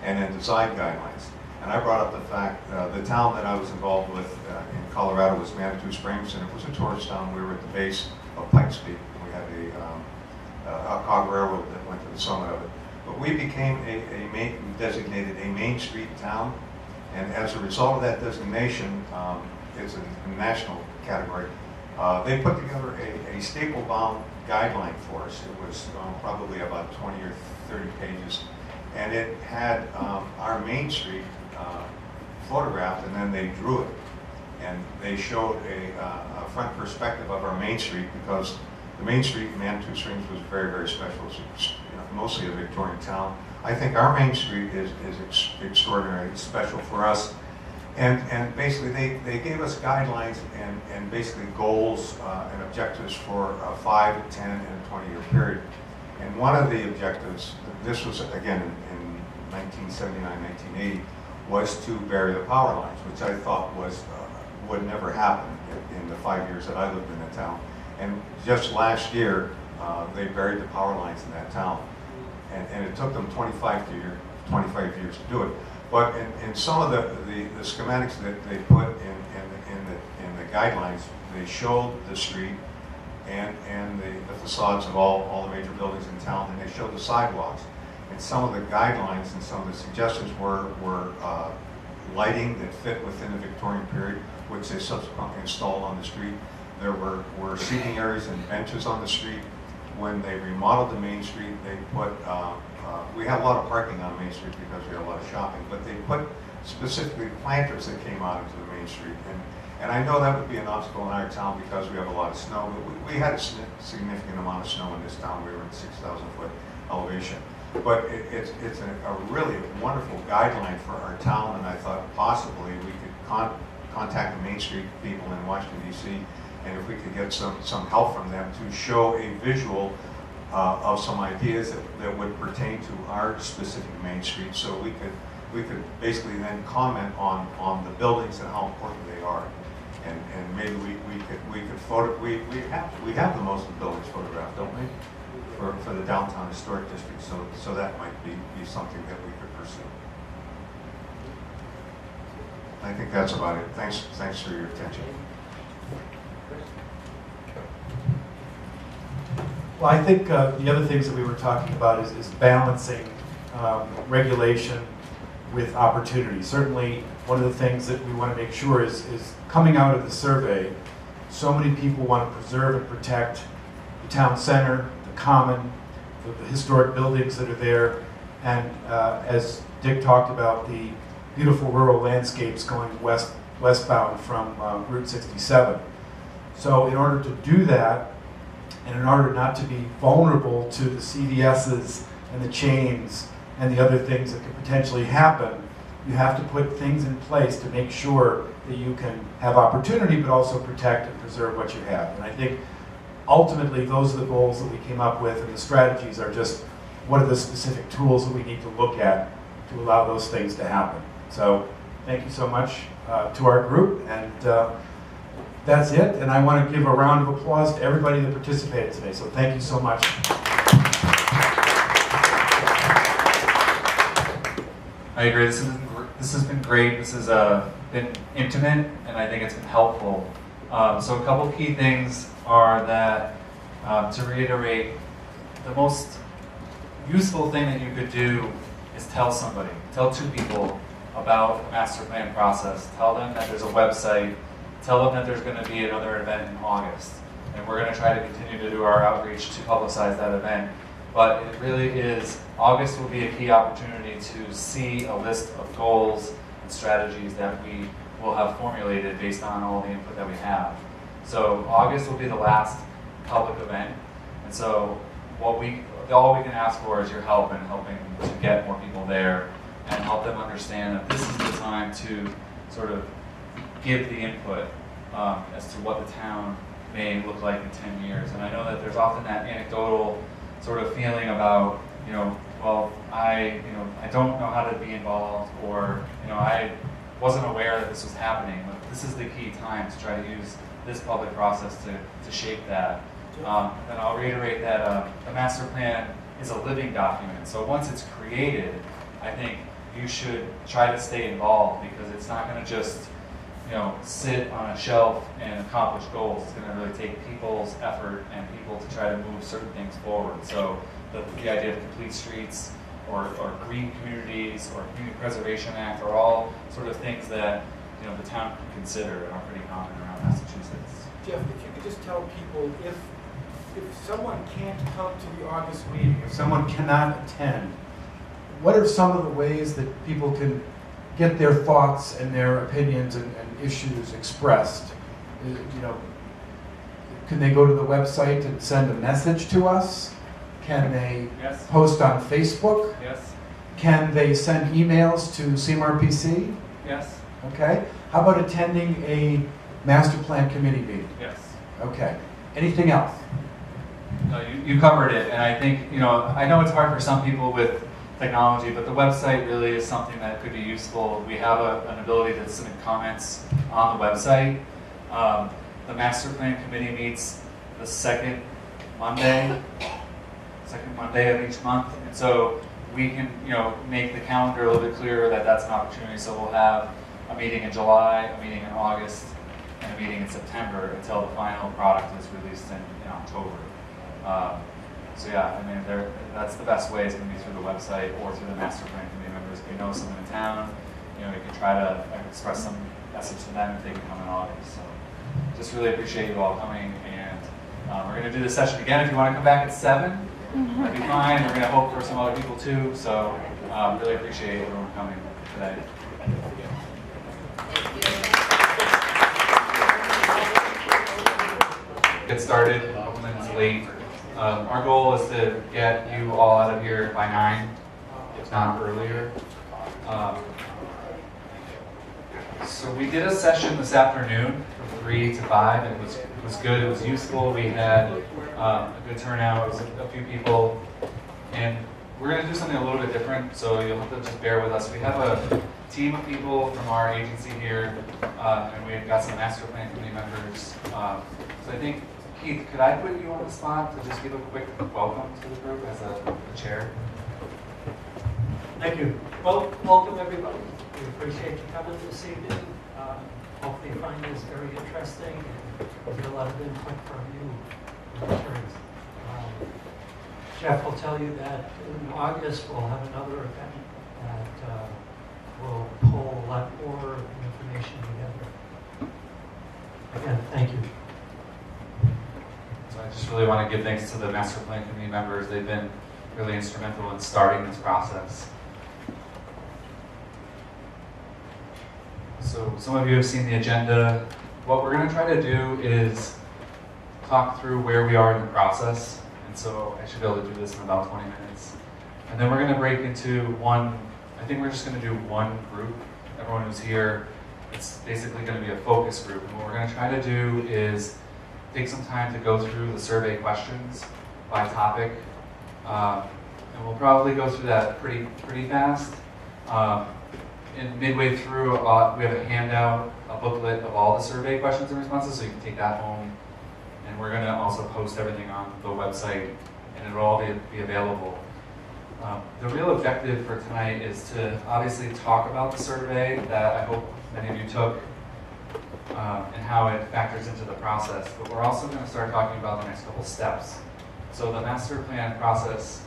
and then design guidelines. And I brought up the fact, the town that I was involved with in Colorado was Manitou Springs, and it was a tourist town. We were at the base of Pikes Peak. We had a cog railroad that went to the summit of it. But we became designated a Main Street town, and as a result of that designation, it's a national category. They put together a staple-bound guideline for us. It was probably about 20 or 30 pages, and it had our Main Street photographed, and then they drew it. And they showed a front perspective of our Main Street, because the Main Street in Manitou Springs was very, very special. It's, you know, mostly a Victorian town. I think our Main Street is extraordinary, special for us. And basically they gave us guidelines and basically goals and objectives for a 5, 10, and a 20-year period. And one of the objectives, this was again in 1979, 1980, was to bury the power lines, which I thought would never happen in the 5 years that I lived in the town. And just last year, they buried the power lines in that town. And it took them 25 years to do it. But in some of the schematics that they put in the guidelines, they showed the street and the facades of all the major buildings in town, and they showed the sidewalks. And some of the guidelines and some of the suggestions were lighting that fit within the Victorian period, which they subsequently installed on the street. There were seating areas and benches on the street. When they remodeled the Main Street, they put, we had a lot of parking on Main Street because we had a lot of shopping, but they put specifically planters that came out into the Main Street. And I know that would be an obstacle in our town because we have a lot of snow, but we had a significant amount of snow in this town. We were at 6,000 foot elevation. But it's a really wonderful guideline for our town, and I thought possibly we could contact the Main Street people in Washington, D.C., and if we could get some help from them to show a visual of some ideas that would pertain to our specific Main Street, so we could basically then comment on the buildings and how important they are, and maybe we could photo. We have the most of the buildings photographed, don't we? For the downtown historic district, so that might be something that we could pursue. I think that's about it. Thanks for your attention.
Well, I think the other things that we were talking about is balancing regulation with opportunity. Certainly, one of the things that we want to make sure is coming out of the survey, so many people want to preserve and protect the town center, the common, the historic buildings that are there, and as Dick talked about, the beautiful rural landscapes going westbound from Route 67. So in order to do that, And in order not to be vulnerable to the CVSs and the chains and the other things that could potentially happen, you have to put things in place to make sure that you can have opportunity but also protect and preserve what you have. And I think ultimately those are the goals that we came up with, and the strategies are just what are the specific tools that we need to look at to allow those things to happen. So thank you so much to our group, and that's it. And I want to give a round of applause to everybody that participated today. So thank you so much.
I agree. This has been great. This has been intimate, and I think it's been helpful. So a couple key things are that, to reiterate, the most useful thing that you could do is tell somebody, tell two people about the master plan process. Tell them that there's a website. Tell them that there's going to be another event in August. And we're going to try to continue to do our outreach to publicize that event. But it really is, August will be a key opportunity to see a list of goals and strategies that we will have formulated based on all the input that we have. So August will be the last public event. And so all we can ask for is your help in helping to get more people there and help them understand that this is the time to sort of give the input as to what the town may look like in 10 years. And I know that there's often that anecdotal sort of feeling about, well, I don't know how to be involved, or, I wasn't aware that this was happening. But this is the key time to try to use this public process to shape that. And I'll reiterate that the master plan is a living document. So once it's created, I think you should try to stay involved, because it's not going to just sit on a shelf and accomplish goals. It's going to really take people's effort and people to try to move certain things forward. So the idea of complete streets or green communities or Community Preservation Act are all sort of things that the town can consider and are pretty common around Massachusetts.
Jeff, if you could just tell people, if someone can't come to the August meeting,
If someone cannot attend, what are some of the ways that people can get their thoughts and their opinions and issues expressed? Can they go to the website and send a message to us? Can they post on Facebook?
Yes.
Can they send emails to CMRPC?
Yes.
Okay. How about attending a master plan committee meeting?
Yes.
Okay. Anything else?
No, you covered it, and I think, I know it's hard for some people with technology, but the website really is something that could be useful. We have an ability to submit comments on the website. The master plan committee meets the second Monday of each month, and so we can make the calendar a little bit clearer that that's an opportunity. So we'll have a meeting in July, a meeting in August, and a meeting in September until the final product is released in October. So yeah, I mean, that's the best way is going to be through the website or through the master plan committee members. If you know someone in town, you can try to express some message to them if they can come in August. So just really appreciate you all coming, and we're going to do this session again. If you want to come back at 7, that'd be fine. We're going to hope for some other people too. So really appreciate everyone coming today. Get started a couple minutes late. Our goal is to get you all out of here by 9, if not earlier. So we did a session this afternoon from 3 to 5, and it was good. It was useful. We had a good turnout. It was a few people, and we're going to do something a little bit different. So you'll have to just bear with us. We have a team of people from our agency here, and we've got some master plan committee members. So I think, Keith, could I put you on the spot to just give a quick welcome to the group as the chair?
Thank you. Well, welcome everybody. We appreciate you coming this evening. Hopefully you find this very interesting and get a lot of input from you. Jeff will tell you that in August we'll have another event that will pull a lot more information together. Again, thank you.
So I just really want to give thanks to the master plan committee members. They've been really instrumental in starting this process. So some of you have seen the agenda. What we're going to try to do is talk through where we are in the process, and so I should be able to do this in about 20 minutes. And then we're going to break into I think we're just going to do one group, everyone who's here. It's basically going to be a focus group, and what we're going to try to do is take some time to go through the survey questions by topic, and we'll probably go through that pretty fast. And midway through, we have a handout, a booklet of all the survey questions and responses, so you can take that home. And we're going to also post everything on the website, and it'll all be available. The real objective for tonight is to obviously talk about the survey that I hope many of you took, and how it factors into the process. But we're also going to start talking about the next couple steps. So the master plan process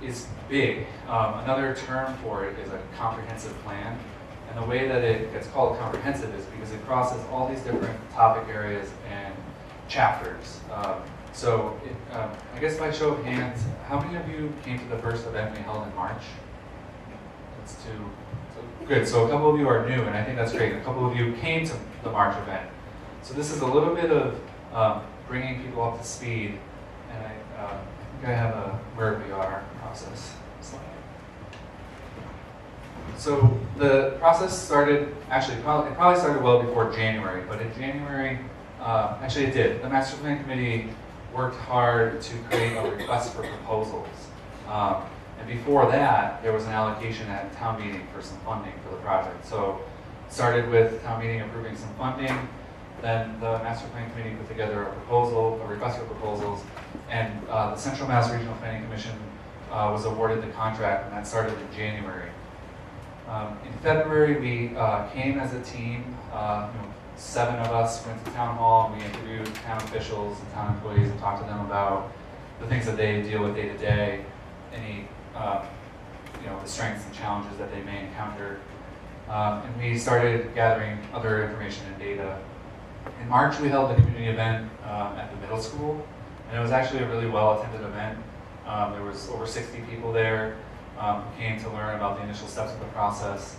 is big. Another term for it is a comprehensive plan. And the way that it gets called comprehensive is because it crosses all these different topic areas and chapters. I guess by show of hands, how many of you came to the first event we held in March? That's two. So, good, so a couple of you are new, and I think that's great. A couple of you came to the March event. So this is a little bit of bringing people up to speed, and I think I have a where we are process slide. So the process started, actually, it probably started well before January, but in January, actually it did. The Master Plan Committee worked hard to create a request for proposals. And before that, there was an allocation at town meeting for some funding for the project. So it started with town meeting approving some funding, then the Master Plan Committee put together a proposal, a request for proposals, and the Central Mass Regional Planning Commission was awarded the contract, and that started in January. In February, we came as a team. 7 of us went to town hall, and we interviewed town officials and town employees and talked to them about the things that they deal with day to day, any the strengths and challenges that they may encounter. And we started gathering other information and data. In March, we held a community event at the middle school, and it was actually a really well-attended event. There was over 60 people there who came to learn about the initial steps of the process.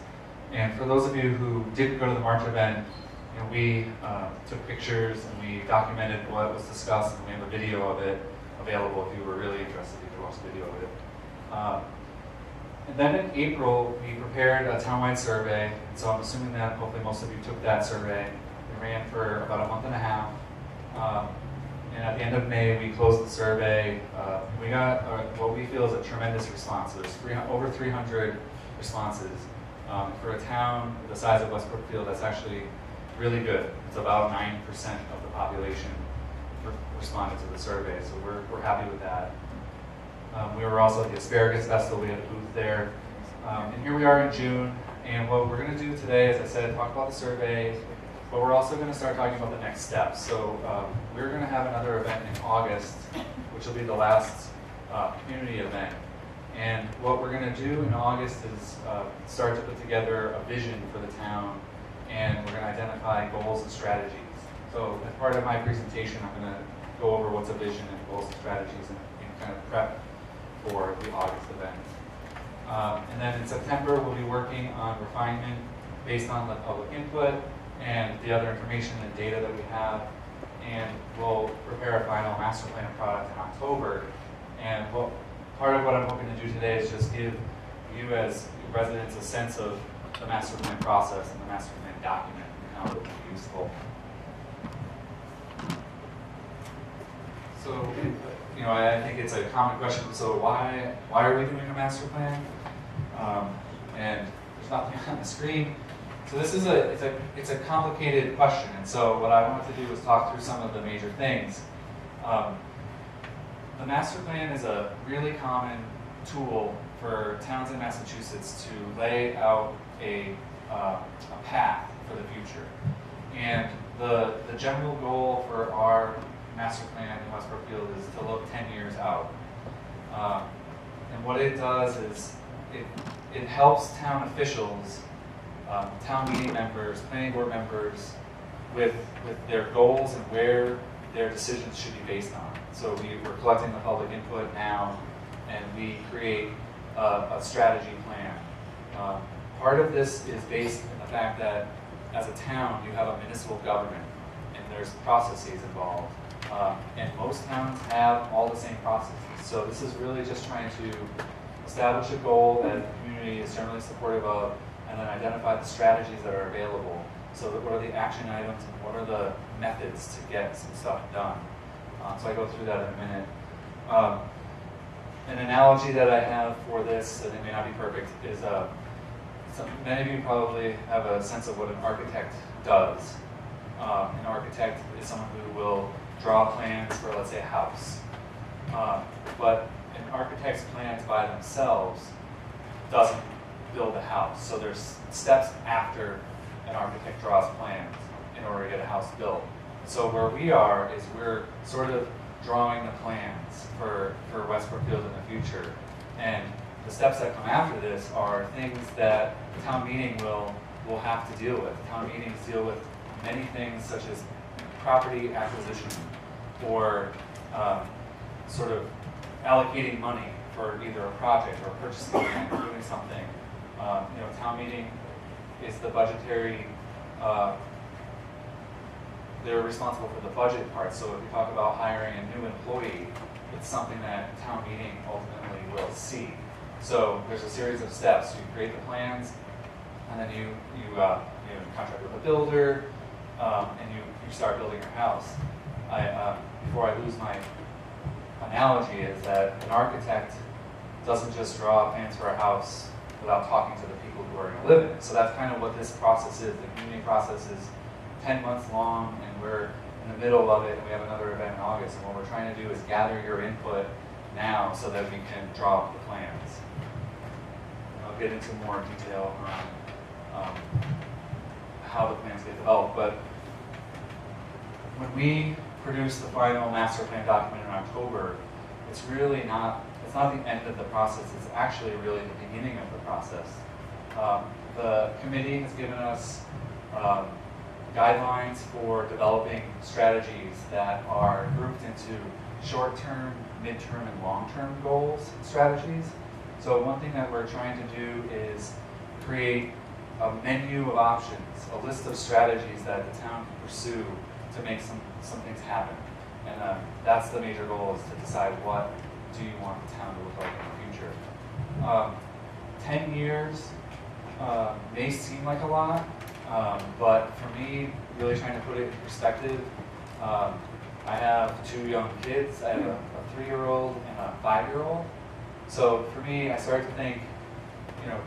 And for those of you who didn't go to the March event, we took pictures and we documented what was discussed, and we have a video of it available if you were really interested. You could watch the video of it. And then in April, we prepared a townwide survey, and so I'm assuming that hopefully most of you took that survey. We ran for about a month and a half. And at the end of May, we closed the survey. We got what we feel is a tremendous response. There's over 300 responses. For a town the size of West Brookfield, that's actually really good. It's about 9% of the population responded to the survey, so we're happy with that. We were also at the Asparagus Festival. We had a booth there. And here we are in June, and what we're going to do today, as I said, talk about the survey, but we're also going to start talking about the next steps. So we're going to have another event in August, which will be the last community event. And what we're going to do in August is start to put together a vision for the town, and we're going to identify goals and strategies. So as part of my presentation, I'm going to go over what's a vision and goals and strategies and kind of prep for the August event. And then in September, we'll be working on refinement based on the public input and the other information and data that we have. And we'll prepare a final master plan product in October. And part of what I'm hoping to do today is just give you as residents a sense of the master plan process and the master plan document and how it will be useful. So, I think it's a common question. So why are we doing a master plan? And there's nothing on the screen. So this is it's a complicated question. And so what I wanted to do was talk through some of the major things. The master plan is a really common tool for towns in Massachusetts to lay out a path for the future. And the general goal for our master plan in West Brookfield is to look 10 years out. And what it does is it helps town officials, town meeting members, planning board members with their goals and where their decisions should be based on. So we're collecting the public input now, and we create a strategy plan. Part of this is based in the fact that as a town, you have a municipal government. and there's processes involved. And most towns have all the same processes. So this is really just trying to establish a goal that the community is generally supportive of, and then identify the strategies that are available. So that what are the action items and what are the methods to get some stuff done. So I go through that in a minute. An analogy that I have for this, and it may not be perfect, is many of you probably have a sense of what an architect does. An architect is someone who will draw plans for, let's say, a house. But an architect's plans by themselves doesn't build a house. So there's steps after an architect draws plans in order to get a house built. So where we are is we're sort of drawing the plans for West Brookfield in the future. And the steps that come after this are things that the town meeting will have to deal with. The town meetings deal with many things such as property acquisition or sort of allocating money for either a project or purchasing land or doing something. Town meeting is the budgetary, they're responsible for the budget part. So if you talk about hiring a new employee, it's something that town meeting ultimately will see. So there's a series of steps. You create the plans, and then you contract with a builder, and you start building your house. Before I lose my analogy, is that an architect doesn't just draw plans for a house without talking to the people who are going to live in it. So that's kind of what this process is. The community process is 10 months long, and we're in the middle of it, and we have another event in August. And what we're trying to do is gather your input now so that we can draw up the plans. And I'll get into more detail on how the plans get developed. But when we produce the final master plan document in October, it's really not, it's not the end of the process, it's actually really the beginning of the process. The committee has given us guidelines for developing strategies that are grouped into short-term, mid-term, and long-term goals and strategies. So one thing that we're trying to do is create a menu of options, a list of strategies that the town can pursue to make some things happen. And that's the major goal, is to decide what do you want the town to look like in the future. 10 years may seem like a lot, but for me, really trying to put it in perspective, I have 2 young kids. I have a 3-year-old and a 5-year-old. So for me, I started to think,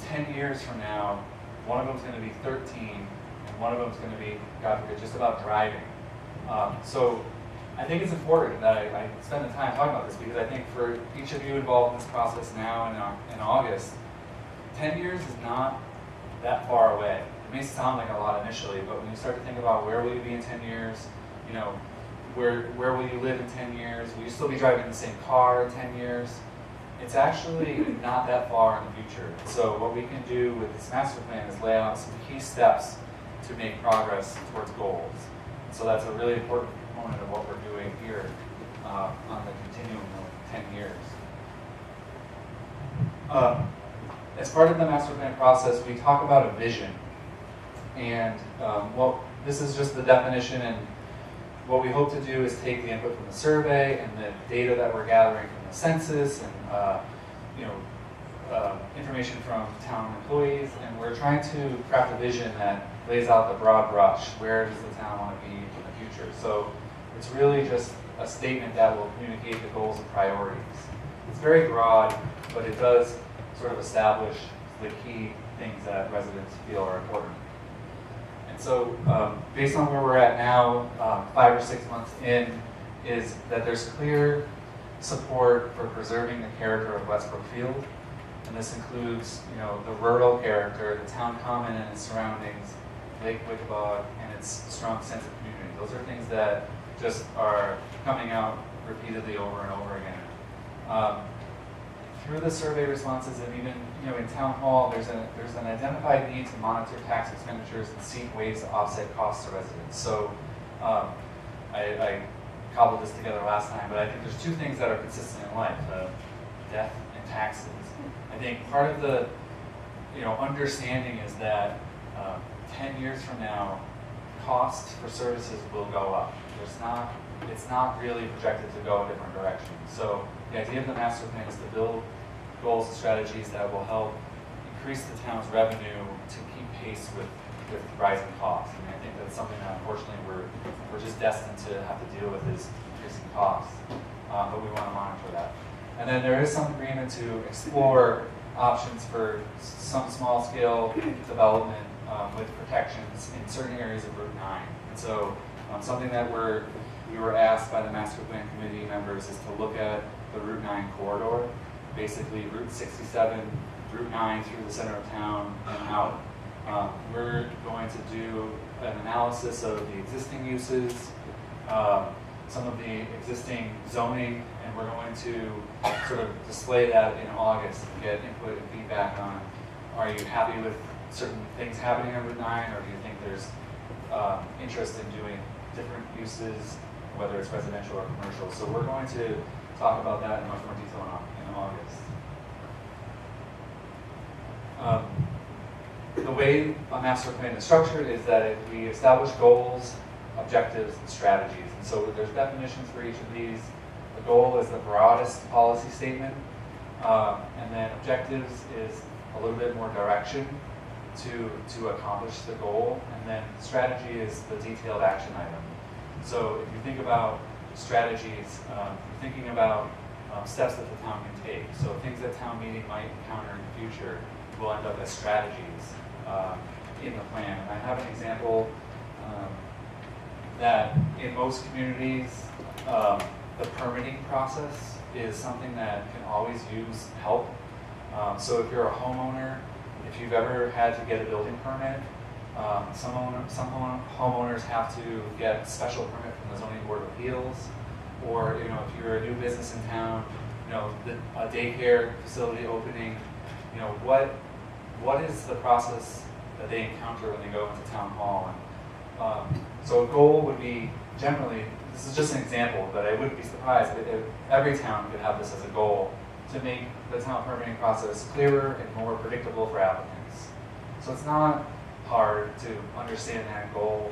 10 years from now, one of them's going to be 13, and one of them's going to be, God forbid, just about driving. So I think it's important that I spend the time talking about this, because I think for each of you involved in this process now in August, 10 years is not that far away. It may sound like a lot initially, but when you start to think about where will you be in 10 years, where will you live in 10 years, will you still be driving the same car in 10 years, it's actually not that far in the future. So what we can do with this master plan is lay out some key steps to make progress towards goals. So that's a really important component of what we're doing here on the continuum of 10 years. As part of the master plan process, we talk about a vision. And this is just the definition, and what we hope to do is take the input from the survey and the data that we're gathering from the census and information from town employees, and we're trying to craft a vision that lays out the broad brush. Where does the town want to be in the future? So it's really just a statement that will communicate the goals and priorities. It's very broad, but it does sort of establish the key things that residents feel are important. And so based on where we're at now, 5 or 6 months in, is that there's clear support for preserving the character of West Brookfield. And this includes, the rural character, the town common and its surroundings, Lake Wickabog, and its strong sense of community. Those are things that just are coming out repeatedly over and over again. Through the survey responses, and even in town hall, there's an identified need to monitor tax expenditures and seek ways to offset costs to residents. So I cobbled this together last time, but I think there's 2 things that are consistent in life: death and taxes. I think part of the understanding is that 10 years from now, cost for services will go up. It's not really projected to go a different direction. So the idea of the master plan is to build goals and strategies that will help increase the town's revenue to keep pace with rising costs. And I think that's something that unfortunately we're just destined to have to deal with is increasing costs. But we want to monitor that. And then there is some agreement to explore options for some small-scale development with protections in certain areas of Route 9. And so something that we were asked by the Master Plan Committee members is to look at the Route 9 corridor, basically Route 67, Route 9 through the center of town and out. We're going to do an analysis of the existing uses, some of the existing zoning, and we're going to sort of display that in August and get input and feedback on, are you happy with certain things happening on Route 9, or do you think there's interest in doing different uses, whether it's residential or commercial? So we're going to talk about that in much more detail in August. The way a master plan is structured is that we establish goals, objectives, and strategies. And so there's definitions for each of these. The goal is the broadest policy statement, and then objectives is a little bit more direction to accomplish the goal, and then strategy is the detailed action item. So if you think about strategies, you're thinking about steps that the town can take. So things that town meeting might encounter in the future will end up as strategies in the plan. And I have an example that in most communities, the permitting process is something that can always use help. So if you're a homeowner, if you've ever had to get a building permit, some homeowners have to get a special permit from the Zoning Board of Appeals, or if you're a new business in town, a daycare facility opening, what is the process that they encounter when they go into town hall? And, so a goal would be generally, this is just an example, but I wouldn't be surprised if every town could have this as a goal to make the town permitting process clearer and more predictable for applicants. So it's not hard to understand that goal.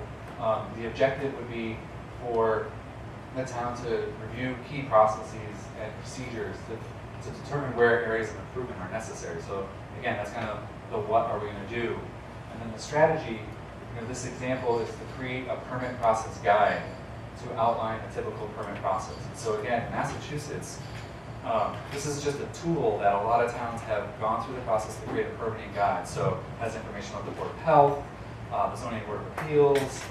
The objective would be for the town to review key processes and procedures to determine where areas of improvement are necessary. So again, that's kind of the what are we going to do. And then the strategy, this example is to create a permit process guide to outline a typical permit process. And so again, Massachusetts, this is just a tool that a lot of towns have gone through the process to create a permitting guide. So it has information on the Board of Health, the Zoning Board of Appeals,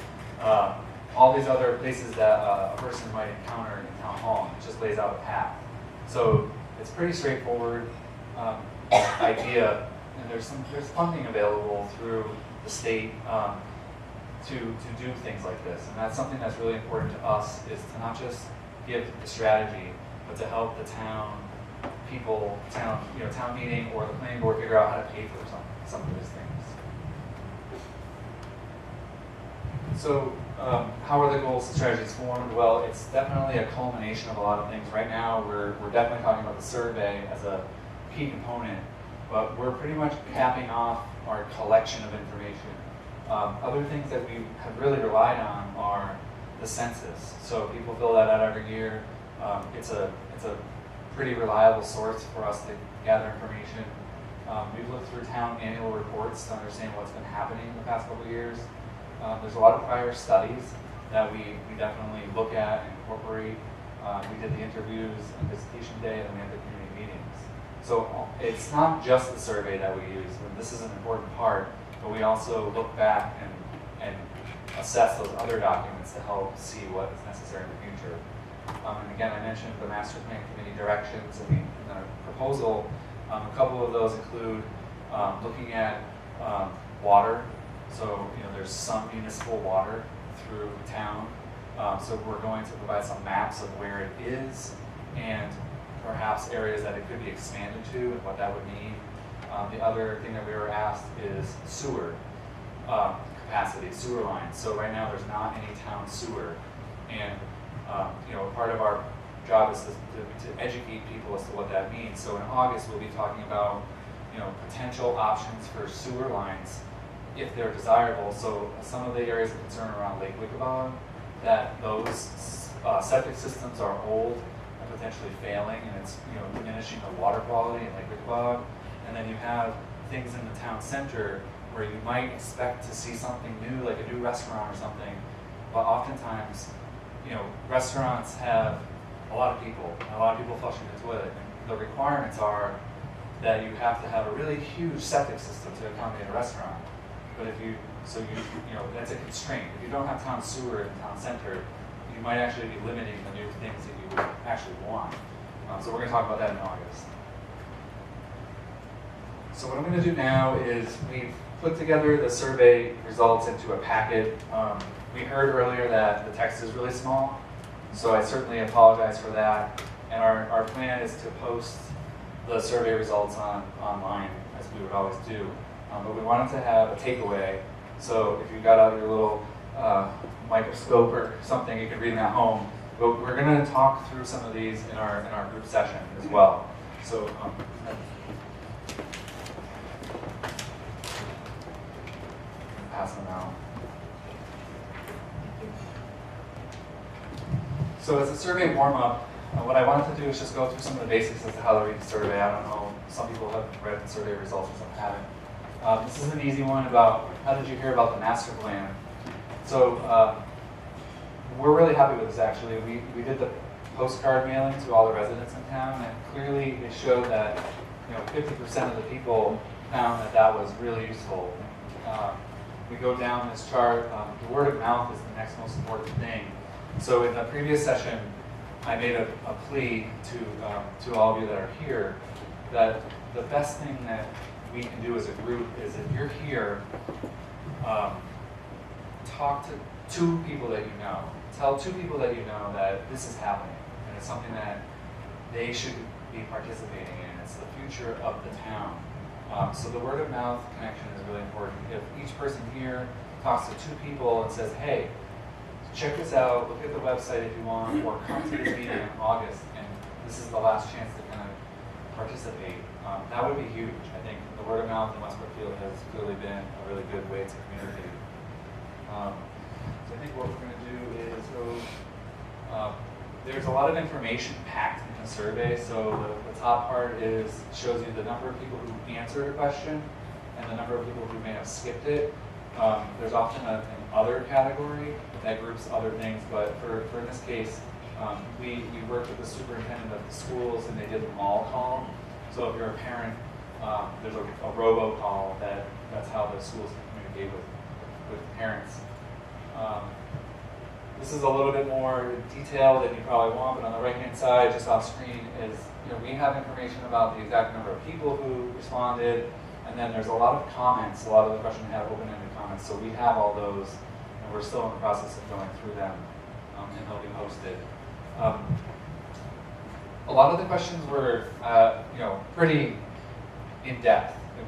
all these other places that a person might encounter in town hall, and it just lays out a path. So it's pretty straightforward idea, and there's funding available through the state to do things like this. And that's something that's really important to us, is to not just give the strategy, but to help the town people, town meeting or the planning board figure out how to pay for some of these things. So how are the goals and strategies formed? Well, it's definitely a culmination of a lot of things. Right now, we're definitely talking about the survey as a key component, but we're pretty much capping off our collection of information. Other things that we have really relied on are the census. So people fill that out every year. It's a pretty reliable source for us to gather information. We've looked through town annual reports to understand what's been happening in the past couple of years. There's a lot of prior studies that we definitely look at and incorporate. We did the interviews and visitation day, and then we had the community meetings. So it's not just the survey that we use. This is an important part, but we also look back and assess those other documents to help see what is necessary in the future. And again, I mentioned the Master Plan Committee directions in the proposal. A couple of those include looking at water. So there's some municipal water through town. So we're going to provide some maps of where it is and perhaps areas that it could be expanded to and what that would mean. The other thing that we were asked is sewer capacity, sewer lines. So right now there's not any town sewer, and part of our job is to educate people as to what that means. So in August we'll be talking about potential options for sewer lines if they're desirable. So some of the areas of concern around Lake Wickabog, that those septic systems are old and potentially failing, and it's diminishing the water quality in Lake Wickabog. And then you have things in the town center where you might expect to see something new, like a new restaurant or something, but oftentimes, restaurants have a lot of people flushing the toilet, and the requirements are that you have to have a really huge septic system to accommodate a restaurant. But that's a constraint. If you don't have town sewer in the town center, you might actually be limiting the new things that you would actually want. So we're going to talk about that in August. So what I'm going to do now is we've put together the survey results into a packet. We heard earlier that the text is really small, so I certainly apologize for that. And our plan is to post the survey results online, as we would always do. But we wanted to have a takeaway, so if you got out your little microscope or something, you can read them at home. But we're going to talk through some of these in our group session as well. So pass them out. So as a survey warm-up, what I wanted to do is just go through some of the basics as to how to read the survey. I don't know, some people have read the survey results and some haven't. This is an easy one about how did you hear about the master plan. So we're really happy with this actually. We did the postcard mailing to all the residents in town, and clearly it showed that 50% of the people found that was really useful. We go down this chart, the word of mouth is the next most important thing. So in the previous session, I made a plea to all of you that are here that the best thing that we can do as a group is if you're here, talk to 2 people that you know. Tell 2 people that you know that this is happening and it's something that they should be participating in. It's the future of the town. So the word of mouth connection is really important. If each person here talks to 2 people and says, hey, check this out, look at the website if you want, or come to this meeting in August, and this is the last chance to kind of participate. That would be huge. I think the word of mouth in West Brookfield has clearly been a really good way to communicate. So I think what we're going to do is go, there's a lot of information packed in the survey, so the top part shows you the number of people who answered a question and the number of people who may have skipped it. There's often an other category that groups other things, but for in this case, we worked with the superintendent of the schools and they did an all call. So if you're a parent, there's a robocall that's how the schools can communicate with parents. This is a little bit more detailed than you probably want, but on the right-hand side, just off screen, is we have information about the exact number of people who responded, and then there's a lot of comments. A lot of the questions have open-ended comments, so we have all those, and we're still in the process of going through them, and they'll be posted. A lot of the questions were, pretty in-depth, and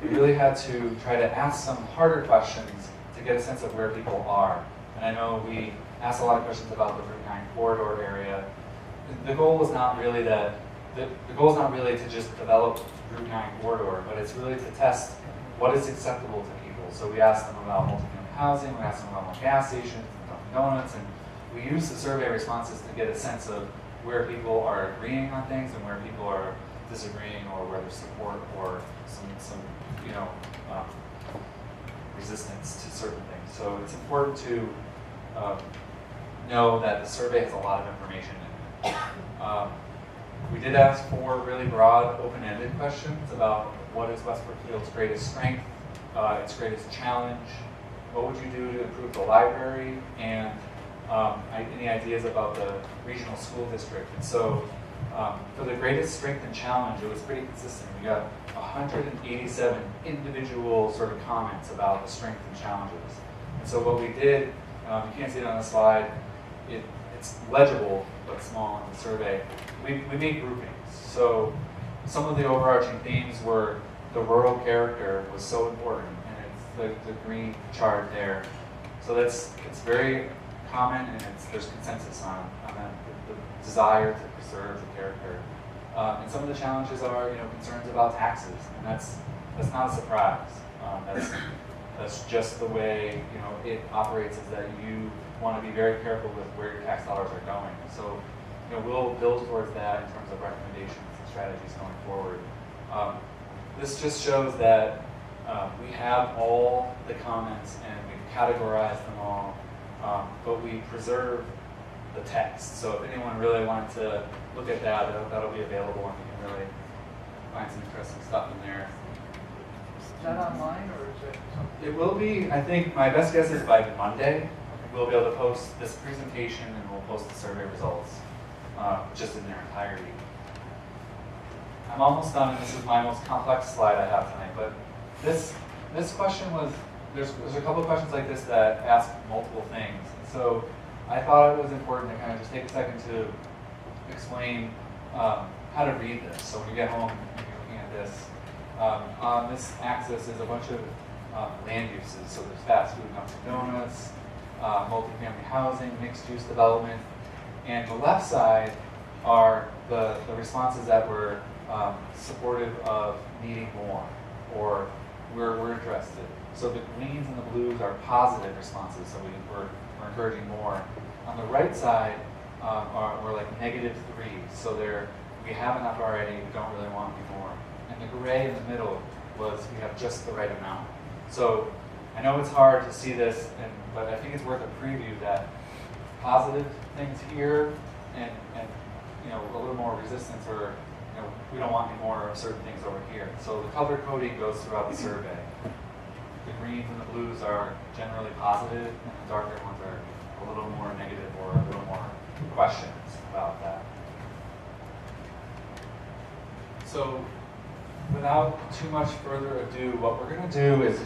we really had to try to ask some harder questions to get a sense of where people are. And I know we asked a lot of questions about the Route 9 corridor area. The goal was not really to just develop Route 9 corridor, but it's really to test what is acceptable to people. So we asked them about multifamily housing, we asked them about more gas stations and Dunkin' Donuts, and we used the survey responses to get a sense of where people are agreeing on things and where people are disagreeing, or where there's support or some resistance to certain things. So it's important to know that the survey has a lot of information in it. We did ask 4 really broad, open-ended questions about what is West Brookfield's greatest strength, its greatest challenge, what would you do to improve the library, and any ideas about the regional school district. And so for the greatest strength and challenge, it was pretty consistent. We got 187 individual sort of comments about the strengths and challenges. And so what we did, you can't see it on the slide, it's legible but small in the survey. We made groupings. So some of the overarching themes were the rural character was so important, and it's the green chart there. So it's very common, and there's consensus on that, the desire to preserve the character. And some of the challenges are concerns about taxes, and that's not a surprise. That's just the way, you know, it operates, is that you want to be very careful with where your tax dollars are going. So, you know, we'll build towards that in terms of recommendations and strategies going forward. This just shows that we have all the comments and we've categorized them all, but we preserve the text. So if anyone really wanted to look at that, that'll be available, and you can really find some interesting stuff in there.
Is that online, or is it something?
It will be, I think, my best guess is by Monday, we'll be able to post this presentation and we'll post the survey results just in their entirety. I'm almost done, and this is my most complex slide I have tonight, but this question was, there's a couple of questions like this that ask multiple things. So I thought it was important to kind of just take a second to explain how to read this. So when you get home and you're looking at this, on this axis is a bunch of land uses. So there's fast food, Dunkin' Donuts, multifamily housing, mixed-use development, and the left side are the responses that were supportive of needing more, or we're interested. So the greens and the blues are positive responses, so we're encouraging more. On the right side, we're like -3s, so we have enough already, we don't really want any more. And the gray in the middle was we have just the right amount. So I know it's hard to see this, but I think it's worth a preview that positive things here and you know, a little more resistance, or you know, we don't want any more of certain things over here. So the color coding goes throughout the survey. The greens and the blues are generally positive, and the darker ones are a little more negative, or a little more questions about that. So without too much further ado, what we're going to do is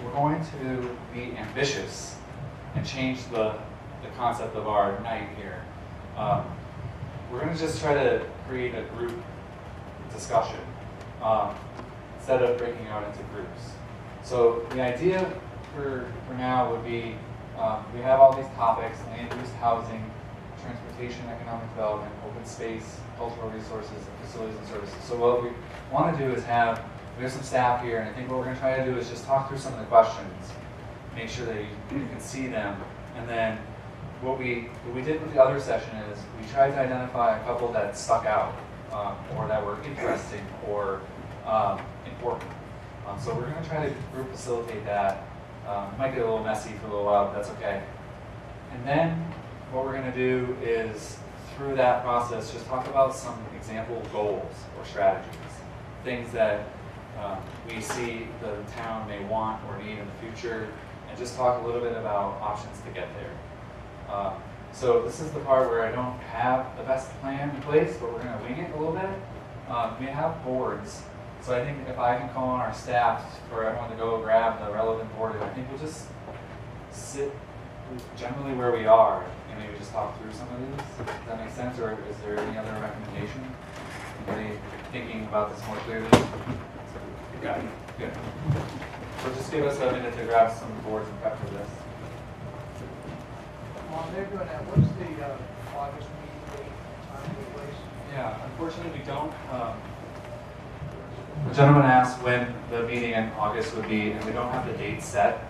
we're going to be ambitious and change the concept of our night here. We're going to just try to create a group discussion instead of breaking out into groups. So the idea for now would be, we have all these topics: land use, housing, transportation, economic development, open space, cultural resources, and facilities and services. So what we want to do is we have some staff here, and I think what we're going to try to do is just talk through some of the questions, make sure that you can see them, and then what we did with the other session is we tried to identify a couple that stuck out, or that were interesting or important. So we're going to try to group facilitate that. It might get a little messy for a little while, but that's okay. And then what we're going to do is, through that process, just talk about some example goals or strategies, things that we see the town may want or need in the future, and just talk a little bit about options to get there. So this is the part where I don't have the best plan in place, but we're going to wing it a little bit. We have boards, so I think if I can call on our staff for everyone to go grab the relevant board, I think we'll just sit generally where we are and maybe just talk through some of these. Does that make sense, or is there any other recommendation? Anybody thinking about this more clearly? Got it. Good. So just give us a minute to grab some boards and prep for this.
While they're doing that, what's the August meeting date, time, and place?
Yeah, unfortunately we don't. The gentleman asked when the meeting in August would be, and we don't have the date set.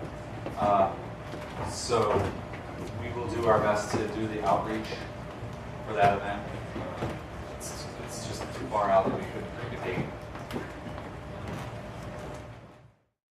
So we will do our best to do the outreach for that event. It's just too far out that we couldn't pick a date.